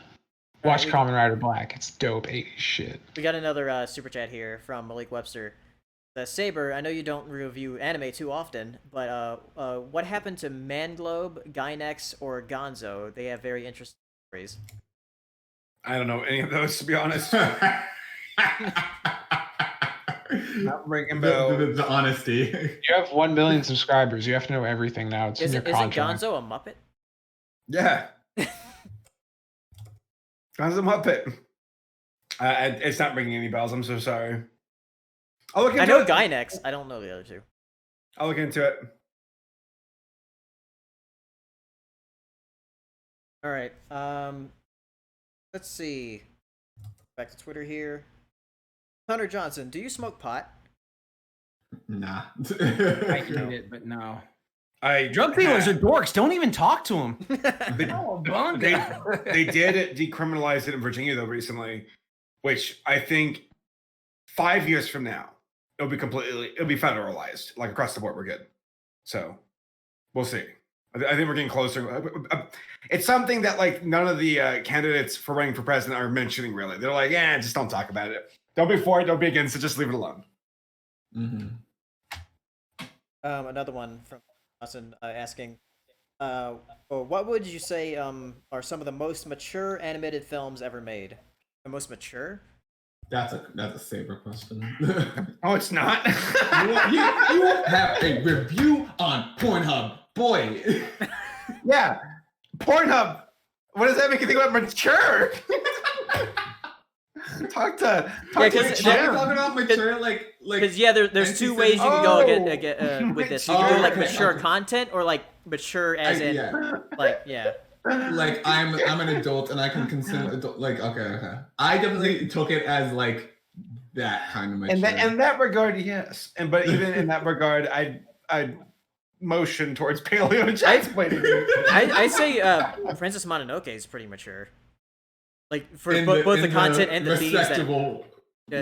Watch we- Kamen Rider Black. It's dope 80s shit. We got another super chat here from Malik Webster. The Saber, I know you don't review anime too often, but what happened to Manglobe, Gynex, or Gonzo? They have very interesting stories. I don't know any of those, to be honest. Not ringing bells. The honesty. You have 1 million subscribers. You have to know everything now. It's in your Isn't contract. Gonzo a Muppet? Yeah. Gonzo Muppet. It's not ringing any bells. I'm so sorry. I'll look into I know it. Gynex. I don't know the other two. I'll look into it. All right. Let's see. Back to Twitter here. Hunter Johnson, do you smoke pot? Nah. I hate it, but no. I Drug dealers are dorks. Don't even talk to them. They did decriminalize it in Virginia though recently, which I think 5 years from now it'll be federalized, like across the board. We're good. So we'll see. I think we're getting closer. It's something that like none of the candidates for running for president are mentioning. Really, they're like, yeah, just don't talk about it. Don't be for it. Don't be against it. Just leave it alone. Mm-hmm. Another one from Austin asking, what would you say are some of the most mature animated films ever made? The most mature? That's a saber question. Oh, it's not. you have a review on Pornhub, boy. Yeah, Pornhub. What does that make you think about mature? talk to Talking about mature, like because there's two ways you can go with this. You can do like mature content or like mature as in like like I'm an adult and I can consume adult, like okay. I definitely took it as like that kind of mature. In that regard, yes. But even in that regard, I motion towards Paleo Jack's point of view. I say Princess Mononoke is pretty mature. Like for both the content and the themes.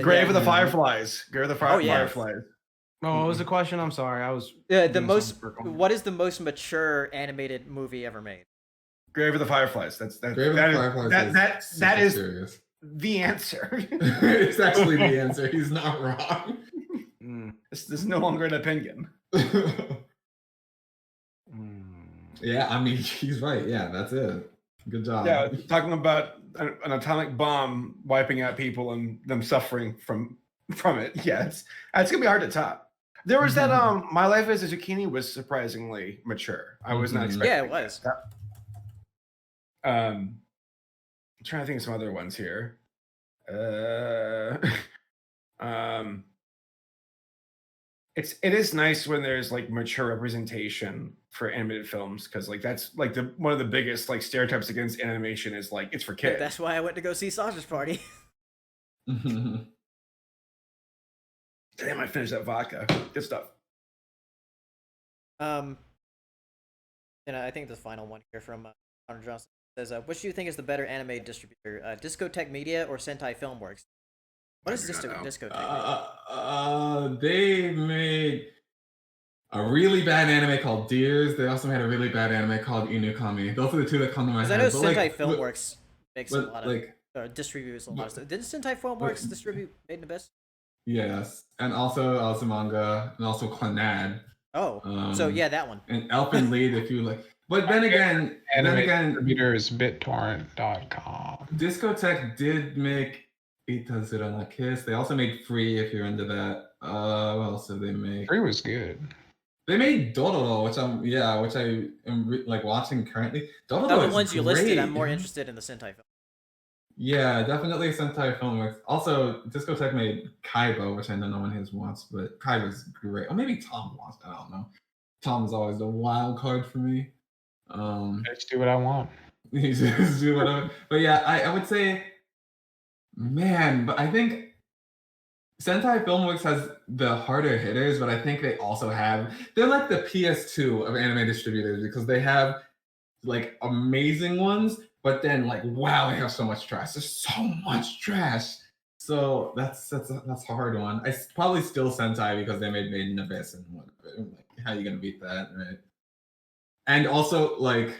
Grave of the Fireflies. Grave of the Fireflies. Oh, what was the question? I'm sorry. I was what is the most mature animated movie ever made? Grave of the Fireflies. That is serious. The answer. It's actually the answer. He's not wrong. This is no longer an opinion. Yeah, I mean he's right. Yeah, that's it. Good job. Yeah, talking about an atomic bomb wiping out people and them suffering from it. Yeah, it's gonna be hard to top. There was that My Life as a Zucchini was surprisingly mature. I was not expecting. Yeah, it was. I'm trying to think of some other ones here. It is nice when there's like mature representation for animated films because like that's like one of the biggest like stereotypes against animation is like it's for kids. That's why I went to go see Sausage Party. Damn, I finished that vodka. Good stuff. And I think the final one here from Connor Johnson says, "Which do you think is the better anime distributor, Discotech Media or Sentai Filmworks?" What is Discotech? They made a really bad anime called Deers. They also made a really bad anime called Inukami. Those are the two that come to my head. I know Sentai Filmworks makes a lot of distributes a lot of stuff. Didn't Sentai Filmworks distribute Made in Abyss? Yes, and also Azumanga, and also Clannad. Oh, so yeah, that one. And Elfin Lead, if you like. But then again, distributor is BitTorrent.com. Discotech did make Itazura na Kiss. They also made Free, if you're into that. What else did they make? Free was good. They made Dororo, which I am like watching currently. Dororo the ones you listed, I'm more interested in the Sentai film. Yeah, definitely Sentai Filmworks. Also, Discotech made Kaiba, which I know no one has watched, but Kaiba's great. Or maybe Tom watched. I don't know. Tom's always the wild card for me. I just do what I want. He just do whatever. But yeah, I would say, man, but I think Sentai Filmworks has the harder hitters, but I think they also they're like the PS2 of anime distributors because they have like amazing ones, but then like wow, they have so much trash. There's so much trash. So that's a hard one. I probably still Sentai because they made Made in Abyss and whatever. Like, how are you gonna beat that, right? And also like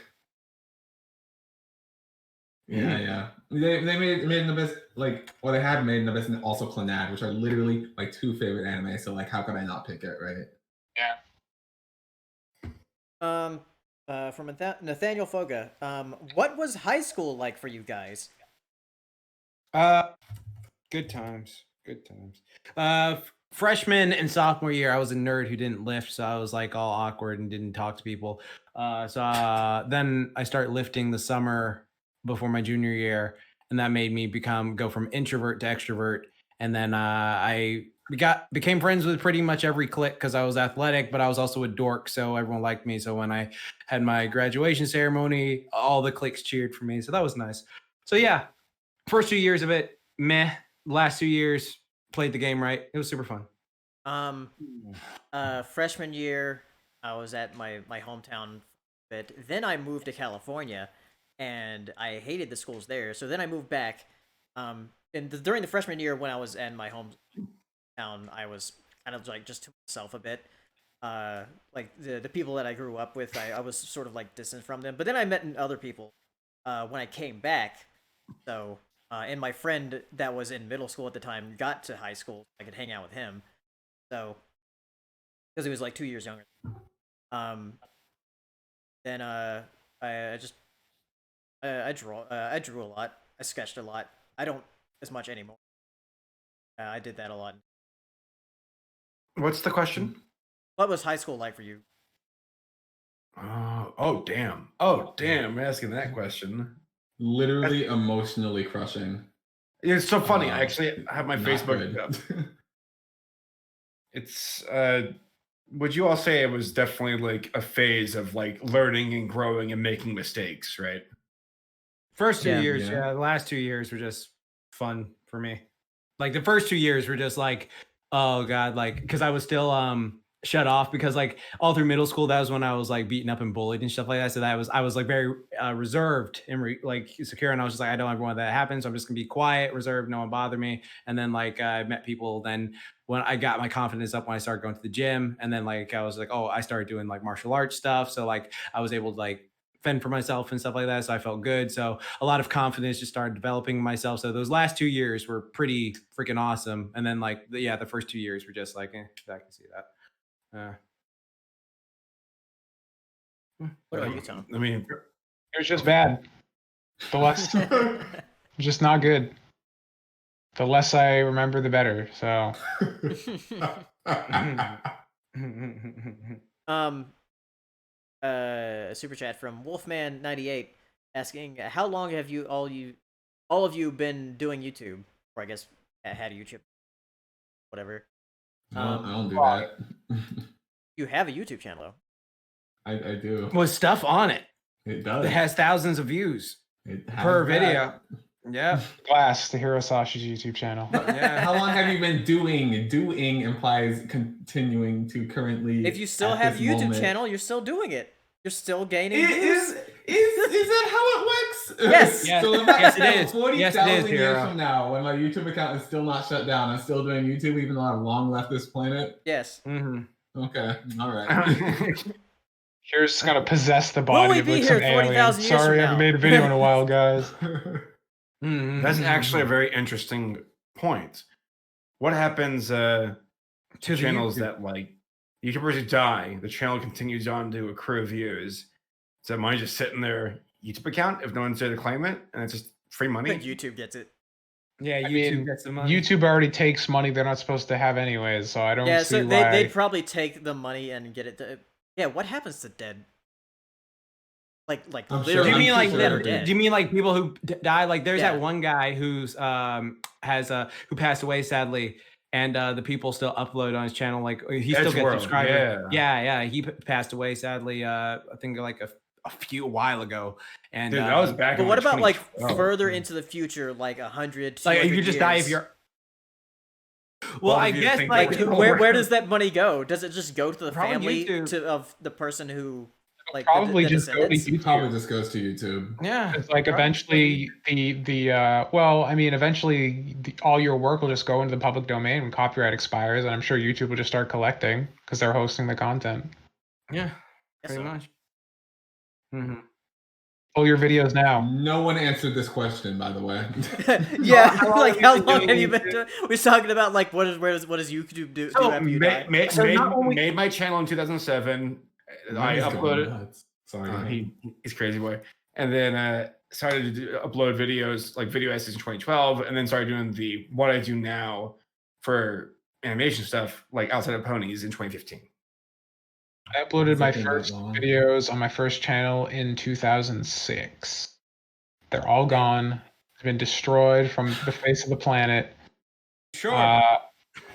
yeah. They made in Abyss like they had Made in Abyss and also Clannad, which are literally my two favorite anime. So like, how could I not pick it, right? Yeah. From Nathaniel Foga, what was high school like for you guys? Good times. Freshman and sophomore year, I was a nerd who didn't lift, so I was like all awkward and didn't talk to people. So then I started lifting the summer before my junior year, and that made me go from introvert to extrovert. And then I became friends with pretty much every clique because I was athletic, but I was also a dork, so everyone liked me. So when I had my graduation ceremony, all the cliques cheered for me, so that was nice. So yeah, first 2 years of it, meh. Last 2 years, played the game right. It was super fun. Freshman year, I was at my hometown bit. Then I moved to California, and I hated the schools there. So then I moved back. And during the freshman year, when I was in my hometown, I was kind of like just to myself a bit. Like the people that I grew up with, I was sort of like distant from them. But then I met other people when I came back. So and my friend that was in middle school at the time got to high school. I could hang out with him. So because he was like 2 years younger. Then I just I drew a lot. I sketched a lot. I don't as much anymore. I did that a lot. What's the question? What was high school like for you? Oh damn! Oh damn! I'm asking that question. Literally emotionally crushing. It's so funny. I actually have my Facebook up. It's would you all say it was definitely like a phase of like learning and growing and making mistakes, right? First 2 years, yeah. The last 2 years were just fun for me. Like the first 2 years were just like, oh god, like because I was still shut off because like all through middle school that was when I was like beaten up and bullied and stuff like that. So I was like very reserved and like secure, and I was just like I don't ever want that to happen, so I'm just gonna be quiet, reserved, no one bother me. And then like I met people then when I got my confidence up when I started going to the gym, and then like I was like, oh, I started doing like martial arts stuff, so like I was able to like fend for myself and stuff like that, so I felt good. So a lot of confidence just started developing myself. So those last 2 years were pretty freaking awesome. And then like the first 2 years were just like I can see that. What about you, Tom? I mean, it was just bad. The less, just not good. The less I remember, the better. So, super chat from Wolfman98 asking, how long have all of you been doing YouTube? Or I guess had a YouTube, whatever. I don't do that. You have a YouTube channel, though. I do. With stuff on it. It does. It has thousands of views per video. Yeah. Glass, the Hero Sashi's YouTube channel. Yeah. How long have you been doing? Doing implies continuing to currently. If you still have a YouTube channel, you're still doing it. You're still gaining views. Is that how it works? Yes. So Yes, it is. 40,000 years from now, when my YouTube account is still not shut down, I'm still doing YouTube even though I've long left this planet? Yes. Mm-hmm. Okay. All right. Here's gonna possess the body of like some alien. Sorry, I haven't made a video in a while, guys. That's actually a very interesting point. What happens to channels that like YouTubers die, the channel continues on to accrue views? So money just sit in their YouTube account if no one's there to claim it, and it's just free money? I think YouTube gets it. Yeah, YouTube gets the money. YouTube already takes money they're not supposed to have anyways, so I don't see so why. they'd probably take the money and get it to... Yeah, what happens to dead? Like literally, do you mean like dead or dead? Do you mean like people who die? Like there's that one guy who's who passed away sadly, and the people still upload on his channel. Like he still gets subscribers. Yeah. He passed away sadly. I think like a while ago. And dude, that was back. But what about like further into the future, like 100? Like if you just die if you're. Well, I guess like where does that money go? Does it just go to the probably family of the person who like probably the just go to YouTube? Probably just goes to YouTube. Yeah, it's like eventually eventually all your work will just go into the public domain when copyright expires, and I'm sure YouTube will just start collecting because they're hosting the content. Yeah, pretty much. Mm-hmm. Pull your videos now. No one answered this question, by the way. Yeah, like how long have you been doing? We're talking about like what does YouTube do after you die? Made my channel in 2007. I uploaded. Sorry, he's crazy boy. And then started to upload videos like video essays in 2012, and then started doing what I do now for animation stuff like Outside of Ponies in 2015. I uploaded my first videos on my first channel in 2006. They're all gone. They've been destroyed from the face of the planet. Sure.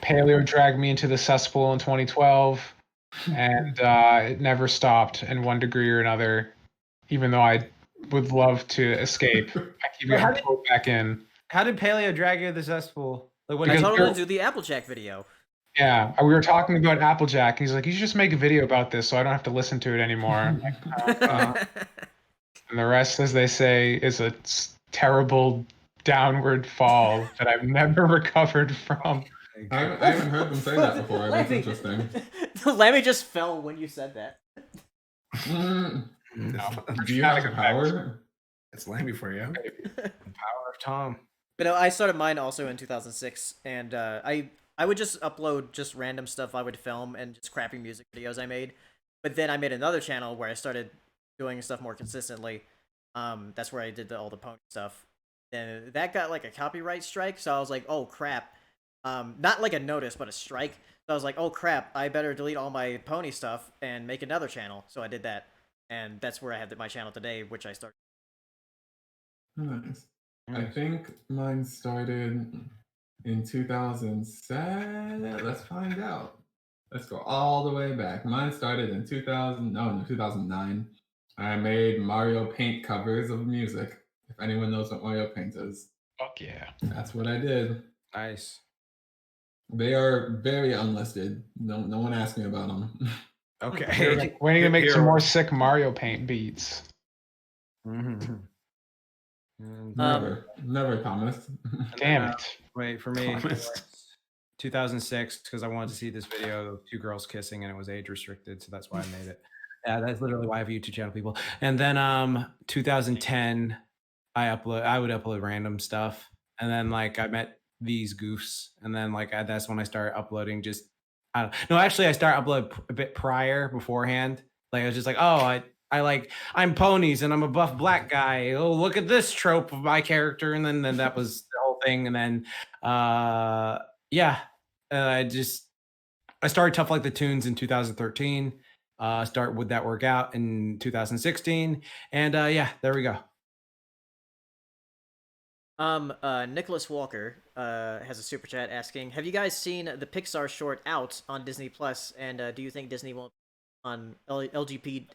Paleo dragged me into the cesspool in 2012, and it never stopped in one degree or another, even though I would love to escape. I keep getting pulled back in. How did Paleo drag you to the cesspool? Like I told him to do the Applejack video. Yeah, we were talking about Applejack, and he's like, "You should just make a video about this, so I don't have to listen to it anymore." And the rest, as they say, is a terrible downward fall that I've never recovered from. I haven't heard them say that before. That's interesting. Lammy just fell when you said that. No. Do you have power? It's Lammy for you. Power of Tom. But no, I started mine also in 2006, and I I would just upload just random stuff I would film and just crappy music videos I made. But then I made another channel where I started doing stuff more consistently. That's where I did all the pony stuff. And that got like a copyright strike, so I was like, oh crap. Not like a notice, but a strike. So I was like, oh crap, I better delete all my pony stuff and make another channel. So I did that. And that's where I have my channel today, which I started. Nice. I think mine started in 2007. Let's find out. Let's go all the way back. Mine started in 2009. I made Mario Paint covers of music. If anyone knows what Mario Paint is. Fuck yeah. That's what I did. Nice. They are very unlisted. No one asked me about them. Okay. We need to make some more sick Mario Paint beats. Never promised. Damn it. Wait, for me, 2006, because I wanted to see this video of two girls kissing and it was age restricted, so that's why I made it. Yeah, that's literally why I have a YouTube channel, people. And then 2010, I would upload random stuff, and then like I met these goofs, and then like that's when I started uploading. Just I started uploading a bit beforehand. Like I was just like, oh, I'm ponies and I'm a buff black guy. Oh, look at this trope of my character, and then that was the whole thing. And then I started Tough Like the Tunes in 2013. Start Would That Work Out in 2016, and there we go. Nicholas Walker has a super chat asking, have you guys seen the Pixar short Out on Disney Plus? And do you think Disney won't on LGBT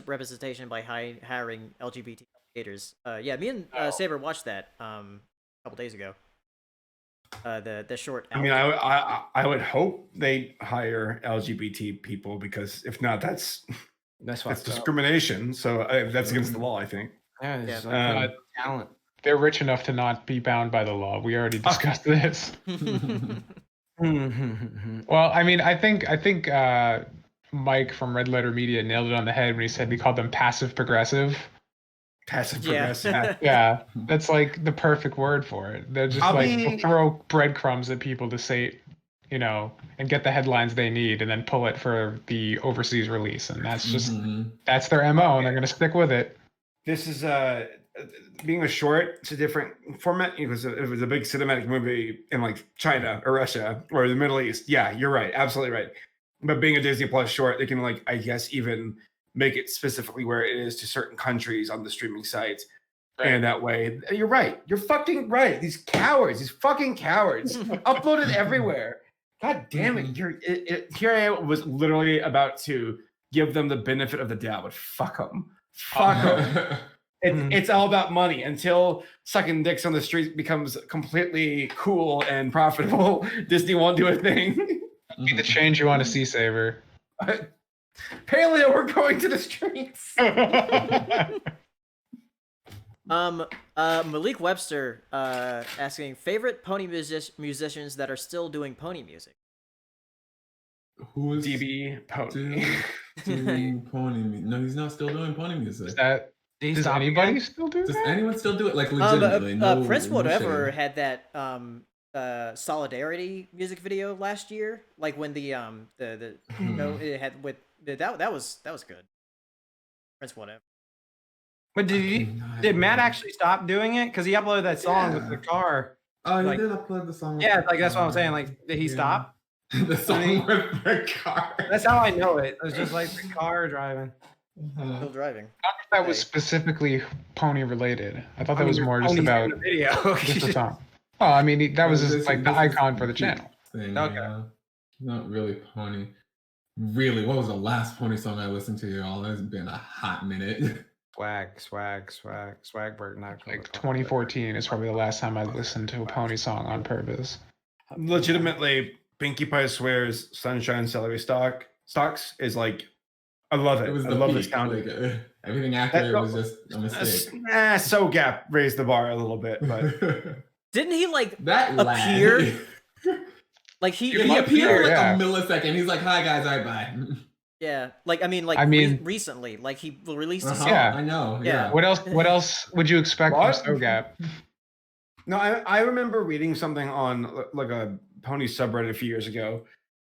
representation by hiring LGBT creators? Yeah, me and Saber watched that a couple days ago. The short Out. I mean, I would hope they hire LGBT people, because if not, that's discrimination. So that's against the law, I think. Yeah. Talent. They're rich enough to not be bound by the law. We already discussed this. Well, I mean, I think Mike from Red Letter Media nailed it on the head when he said we called them passive progressive. Passive progressive. Yeah, that's like the perfect word for it. They're just they'll throw breadcrumbs at people to say, and get the headlines they need, and then pull it for the overseas release, and that's just that's their MO, and they're gonna stick with it. This is being a short. It's a different format because it was a big cinematic movie in like China or Russia or the Middle East. Yeah, you're right, absolutely right. But being a Disney Plus short, they can I guess even make it specifically where it is to certain countries on the streaming sites. Right. And that way, you're right. You're fucking right. These fucking cowards, upload it everywhere. God damn it! Here I was literally about to give them the benefit of the doubt, but fuck them. It's all about money. Until sucking dicks on the street becomes completely cool and profitable, Disney won't do a thing. Be the change you want to see, Saber. Paleo, we're going to the streets. Malik Webster asking, favorite pony musicians that are still doing pony music? Who is DB Pony? Doing pony music? No, he's not still doing pony music. Does anybody still do Does that? anyone still do it? Like legitimately? Prince Whatever had that Solidarity music video last year, like when the it had with that was good. Prince Whatever. But did Matt actually stop doing it? Because he uploaded that song with the car. Oh, he did upload the song. Yeah, that's what I'm saying. Like, did he stop? The song with the car. That's how I know it. It was just like the car driving. Still driving. I don't know if that was specifically pony related. I thought that was more just about the video. Just the song. Oh, I mean, that was just like the icon for the channel. Thing, okay. Not really pony. Really, what was the last pony song I listened to, y'all? It's been a hot minute. Swagberg. Like 2014 is probably the last time I listened to a pony song on purpose. Legitimately, Pinkie Pie Swears Sunshine Celery Stalks is like, I love it. I love the sound. Like, everything after it was just a mistake. So Gap raised the bar a little bit, but didn't he that appear? Like he appeared like a millisecond. He's like, "Hi guys, alright, bye." Yeah, recently, like he released a song. Yeah, I know. Yeah. What else would you expect from So Gap? No, I remember reading something on like a pony subreddit a few years ago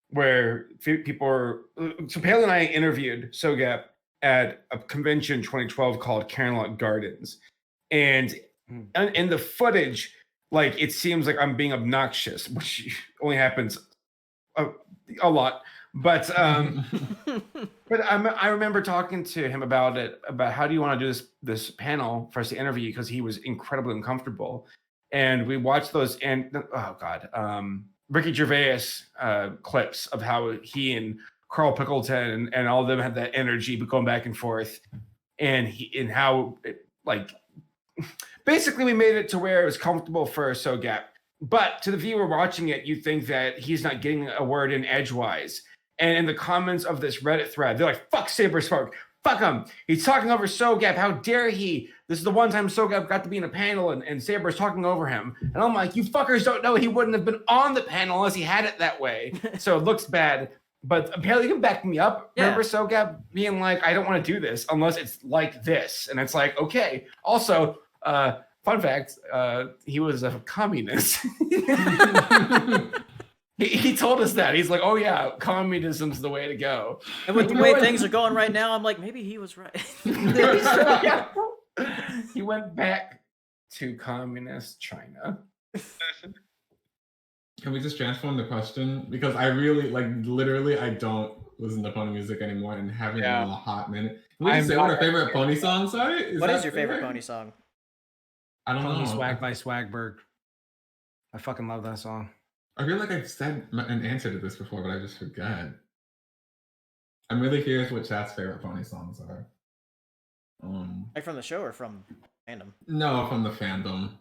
where people were. So Paley and I interviewed Sogap at a convention 2012 called Camelot Gardens, and in the footage, like it seems like I'm being obnoxious, which only happens a lot. But I remember talking to him about it, about how do you want to do this panel for us to interview, because he was incredibly uncomfortable. And we watched those, and oh god, Ricky Gervais clips of how he and Carl Pickleton and all of them had that energy going back and forth, and how like basically we made it to where it was comfortable for Sogap. But to the viewer watching it, you think that he's not getting a word in edgewise. And in the comments of this Reddit thread, they're like, fuck Saberspark. Fuck him. He's talking over Sogap. How dare he? This is the one time Sogap got to be in a panel and Saber's talking over him. And I'm like, you fuckers don't know he wouldn't have been on the panel unless he had it that way. So it looks bad. But apparently you can back me up. Yeah. Remember Sogap being like, I don't want to do this unless it's like this. And it's like, okay. Also, fun fact, he was a communist. He told us that. He's like, oh yeah, communism's the way to go. And with the way things are going right now, I'm like, maybe he was right. He went back to communist China. Can we just transform the question? Because I really, like, literally, I don't listen to pony music anymore and haven't in a hot minute. Can we just say what our favorite pony songs are? What is your favorite pony song? I don't know. Swag by Swagberg. I fucking love that song. I feel like I've said an answer to this before, but I just forgot. I'm really curious what chat's favorite pony songs are. Like from the show or from fandom? No, from the fandom.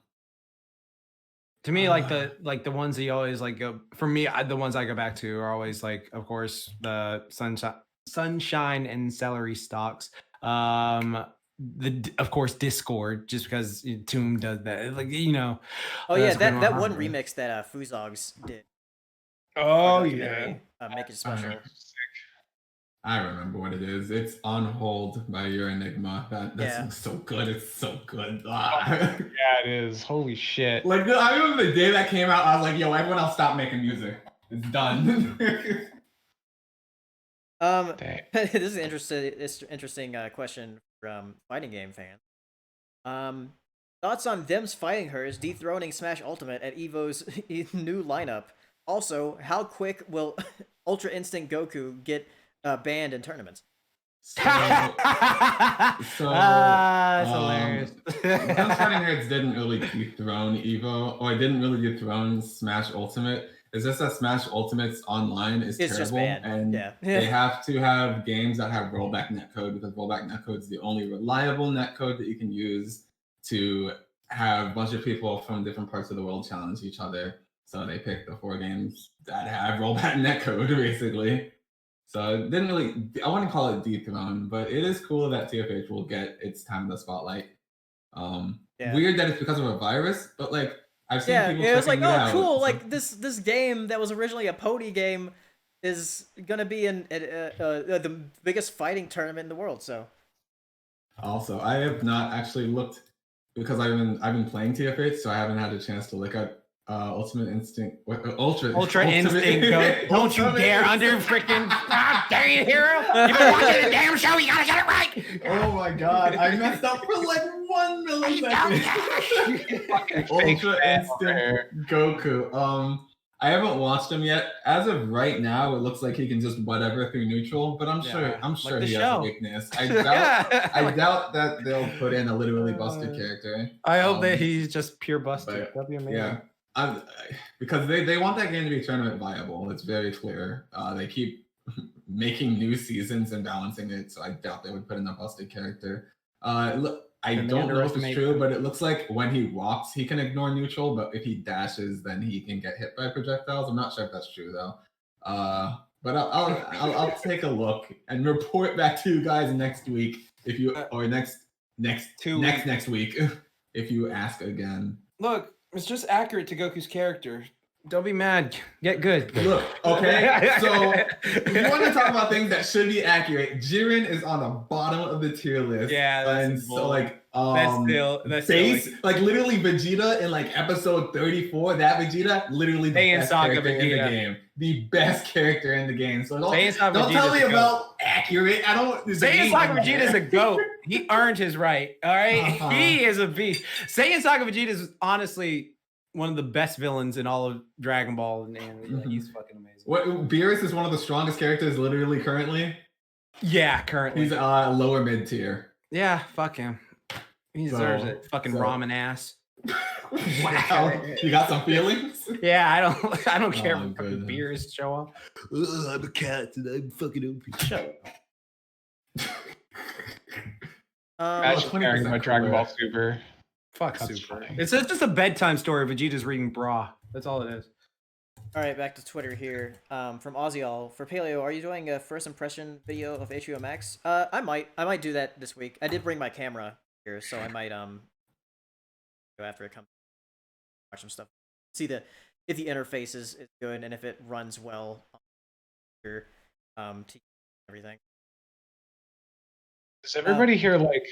To me, like the ones that you always like go. For me, the ones I go back to are always like, of course, the Sunshine and Celery Stalks. Of course, Discord, just because Tomb does that, like, you know. Oh yeah, that one remix that Fuzogs did. Oh yeah, make it special. I remember what it is. It's On Hold by Your Enigma. That's so good. It's so good. Yeah, it is. Holy shit. Like, I remember the day that came out, I was like, yo, everyone else stop making music. It's done. This is an interesting question from fighting game fans. Thoughts on them's fighting hers dethroning Smash Ultimate at EVO's new lineup. Also, how quick will Ultra Instinct Goku get banned in tournaments? That's hilarious. Them's fighting hers didn't really dethrone EVO, or it didn't really dethrone Smash Ultimate. It's just that Smash Ultimate's online is terrible, just bad. And they have to have games that have rollback netcode, because rollback netcode is the only reliable netcode that you can use to have a bunch of people from different parts of the world challenge each other. So they picked the 4 games that have rollback netcode, basically. So it didn't really, I wouldn't call it dethrone, but it is cool that TFH will get its time in the spotlight. Weird that it's because of a virus, but like, I've seen people it was like, oh, cool, like this game that was originally a pony game is gonna be in the biggest fighting tournament in the world. So, also, I have not actually looked, because I've been playing TFH, so I haven't had a chance to look at Ultimate Instinct, Ultra Instinct. Don't you dare under freaking! Dare you, hero? You've been watching the damn show. You gotta get it right. Oh my god, I messed up for like 1 millisecond. Ultra Instinct Goku. I haven't watched him yet. As of right now, it looks like he can just whatever through neutral, but I'm sure like he has a weakness. I doubt that they'll put in a literally busted character. I hope that he's just pure busted. That'd be amazing. Yeah. Because they want that game to be tournament viable. It's very clear. They keep making new seasons and balancing it, so I doubt they would put in a busted character. I don't know if it's true, but it looks like when he walks, he can ignore neutral, but if he dashes, then he can get hit by projectiles. I'm not sure if that's true though. But I'll take a look and report back to you guys next week if you next week if you ask again. Look, it's just accurate to Goku's character. Don't be mad. Get good. Look, okay. So if you want to talk about things that should be accurate, Jiren is on the bottom of the tier list. Yeah, that's and so like that's base still like literally Vegeta in like episode 34. That Vegeta literally the best character in the game. The best character in the game. So don't tell me about accurate. I don't. Saiyan Saga Vegeta is a goat. He earned his right. All right, he is a beast. Saiyan Saga Vegeta is honestly one of the best villains in all of Dragon Ball, and he's fucking amazing. What Beerus is one of the strongest characters literally currently. Yeah, currently he's lower mid tier. Yeah, fuck him. He deserves it. Fucking ramen ass. Wow, you got some feelings? Yeah, I don't care if fucking Beerus show up. I'm a cat and I'm fucking OP. Shut up. Imagine caring about Dragon Ball Super. Fuck Super. Funny. It's just a bedtime story. Vegeta's reading bra. That's all it is. All right, back to Twitter here. From Ozzyall. For Paleo, are you doing a first impression video of HBO Max? I might do that this week. I did bring my camera here, so I might go after it comes. Watch some stuff. See if the interface is good and if it runs well on your everything. Does everybody here like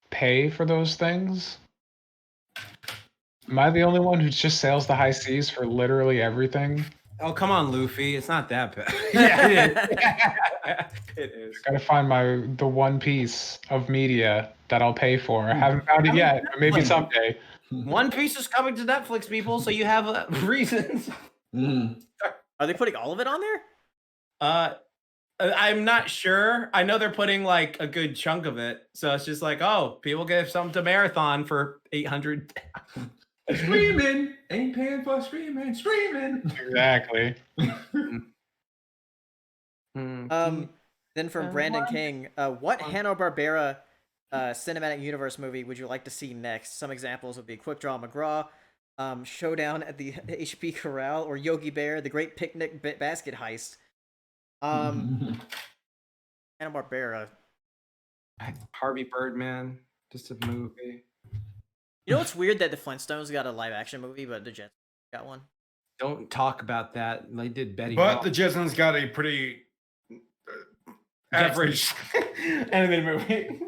pay for those things? Am I the only one who just sails the high seas for literally everything? Oh, come on, Luffy. It's not that bad. Yeah, it is. I gotta find the one piece of media that I'll pay for. I haven't found it yet, but maybe someday. One Piece is coming to Netflix, people, so you have reasons. Are they putting all of it on there? I'm not sure. I know they're putting like a good chunk of it, so it's just like, oh, people get something to marathon for 800. Streaming ain't paying for streaming. Exactly. Then from Brandon King, what Hanna-Barbera cinematic universe movie would you like to see next? Some examples would be Quick Draw McGraw, Showdown at the HP Corral, or Yogi Bear: The Great Picnic Basket Heist. Hanna-Barbera. Harvey Birdman, just a movie. You know what's weird that the Flintstones got a live action movie, but the Jetsons got one. Don't talk about that. They did Betty. But the Jetsons got a pretty average animated movie.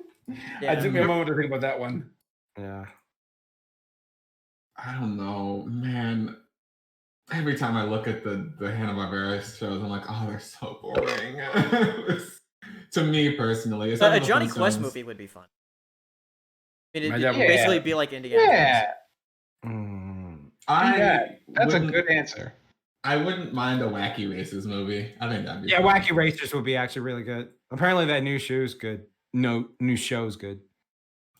Yeah. I took me a moment to think about that one. Yeah. I don't know, man. Every time I look at the Hanna-Barbera shows, I'm like, oh, they're so boring. To me personally, it's a Johnny Quest movie would be fun. It'd basically be like Indiana Jones. That's a good answer. I wouldn't mind a Wacky Races movie. I think that'd be fun. Wacky Racers would be actually really good. Apparently, that new show's good. No, new show's good.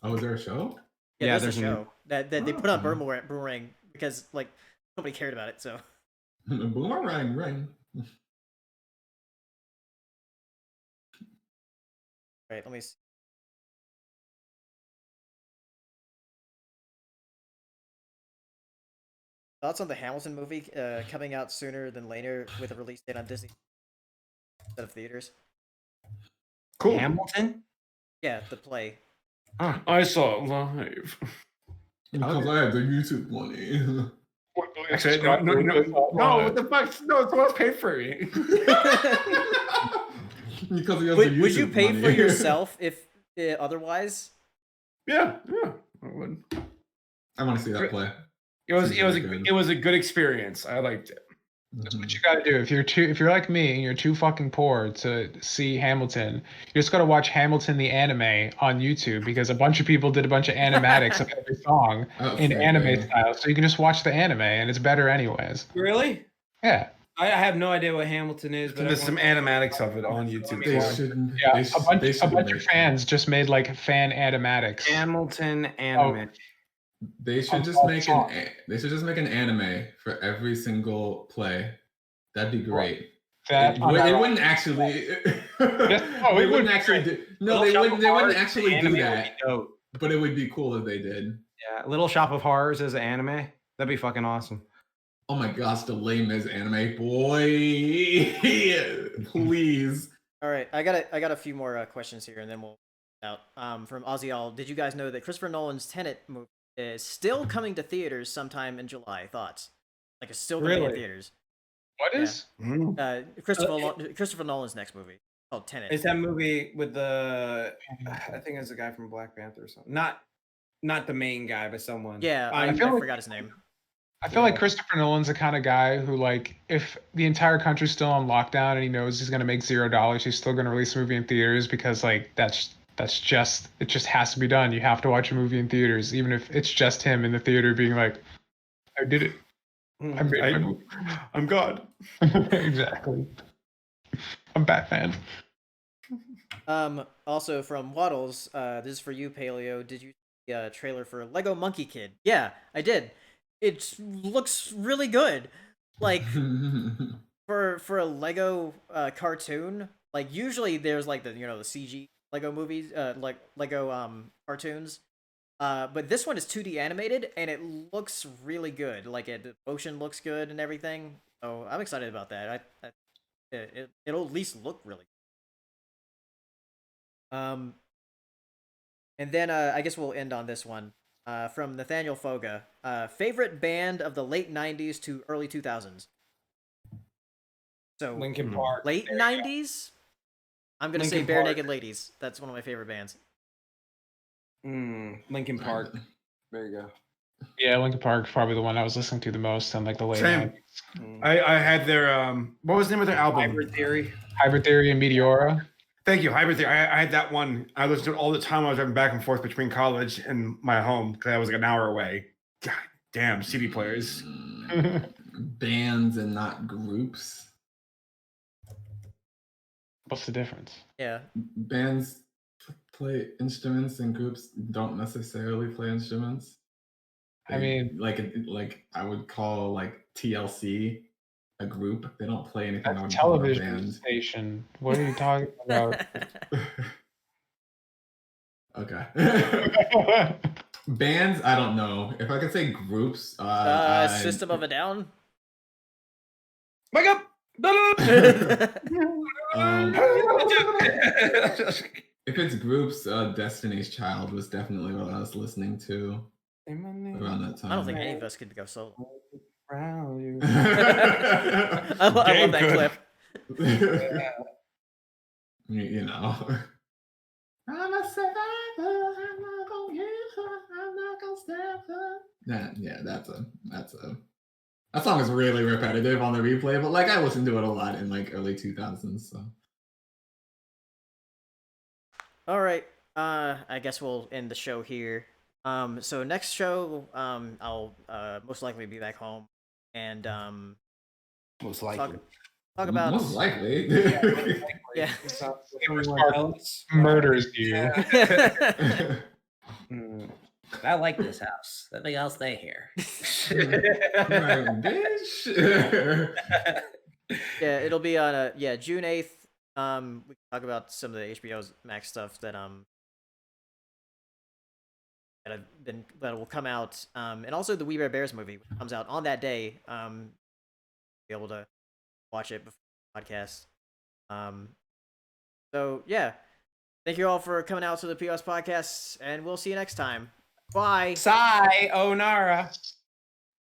Oh, is there a show? Yeah, there's a show that they put on Boomerang because like nobody cared about it. So Boomerang ring. Right, let me see. Thoughts on the Hamilton movie coming out sooner than later with a release date on Disney instead of theaters? Cool. Hamilton? Yeah, the play. I saw it live. Because I have the YouTube money. Actually, no, what the fuck? No, someone paid for me. Because would you pay for yourself if otherwise? Yeah, I would. I want to see that play. It was a good experience. I liked it. That's what you gotta do. If you're like me and you're too fucking poor to see Hamilton, you just gotta watch Hamilton the anime on YouTube because a bunch of people did a bunch of animatics of every song in anime style. So you can just watch the anime and it's better anyways. Really? Yeah. I have no idea what Hamilton is, but there's some animatics of it on YouTube. A bunch of fans just made like fan animatics. Hamilton anime. They should just make an anime for every single play. That'd be great. They wouldn't actually. They wouldn't actually do. No, they wouldn't actually do that. But it would be cool if they did. Yeah, Little Shop of Horrors as an anime. That'd be fucking awesome. Oh my gosh, the lame as anime, boy. Please. All right, I got a few more questions here, and then we'll out. From Ozzyall, did you guys know that Christopher Nolan's Tenet movie is still coming to theaters sometime in July? Thoughts? Like it's still gonna be in Really? theaters. What Yeah. is? Christopher Nolan's next movie called Tenet. It's that movie with the I think it's the guy from Black Panther or something. Not the main guy, but someone. Yeah, I feel like- forgot his name. I feel like Christopher Nolan's the kind of guy who, like, if the entire country's still on lockdown and he knows he's gonna make $0, he's still gonna release a movie in theaters because, like, it just has to be done. You have to watch a movie in theaters, even if it's just him in the theater being like, I did it. I made my movie. I'm God. Exactly. I'm Batman. Also from Waddles, this is for you, Paleo. Did you see a trailer for Lego Monkey Kid? Yeah, I did. It looks really good. Like for a Lego cartoon, like usually there's like the the CG Lego movies, like Lego cartoons. But this one is 2D animated and it looks really good. Like the motion looks good and everything. So I'm excited about that. It'll at least look really good. And then I guess we'll end on this one. From Nathaniel Foga. Favorite band of the late 90s to early 2000s? So Linkin Park. Late 90s? I'm going to say Linkin Bare Park. Naked Ladies. That's one of my favorite bands. Linkin Park. There you go. Yeah, Linkin Park probably the one I was listening to the most in like the late Same. 90s. I had their what was the name of their album? Hybrid Theory. Hybrid Theory and Meteora. Thank you, Hybrid Theory. I had that one. I listened to it all the time. I was driving back and forth between college and my home because I was like an hour away. God damn, CD players. Bands and not groups. What's the difference? Yeah. Bands play instruments and groups don't necessarily play instruments. I mean, like I would call like TLC a group. They don't play anything. That's I a would call a television band. station. What are you talking about? Okay. Bands, I don't know. If I could say groups, System of a Down? Wake up! If it's groups, Destiny's Child was definitely what I was listening to around that time. I don't think any of us could go solo. I Gabe love that could. clip. You know. I'm a survivor. I'm not gonna give up. I'm not gonna step up. That song is really repetitive on the replay, but like I listened to it a lot in like early 2000s. So. All right. I guess we'll end the show here. So next show, I'll most likely be back home and Most likely. talk about Most likely. yeah. Murders you. I like this house. I think I'll stay here. Right, bitch. Yeah, it'll be on June 8th. We can talk about some of the HBO Max stuff that will come out. And also the We Bare Bears movie which comes out on that day. Be able to watch it before the podcast. So yeah. Thank you all for coming out to the POS Podcast, and we'll see you next time. Bye. Sai Onara.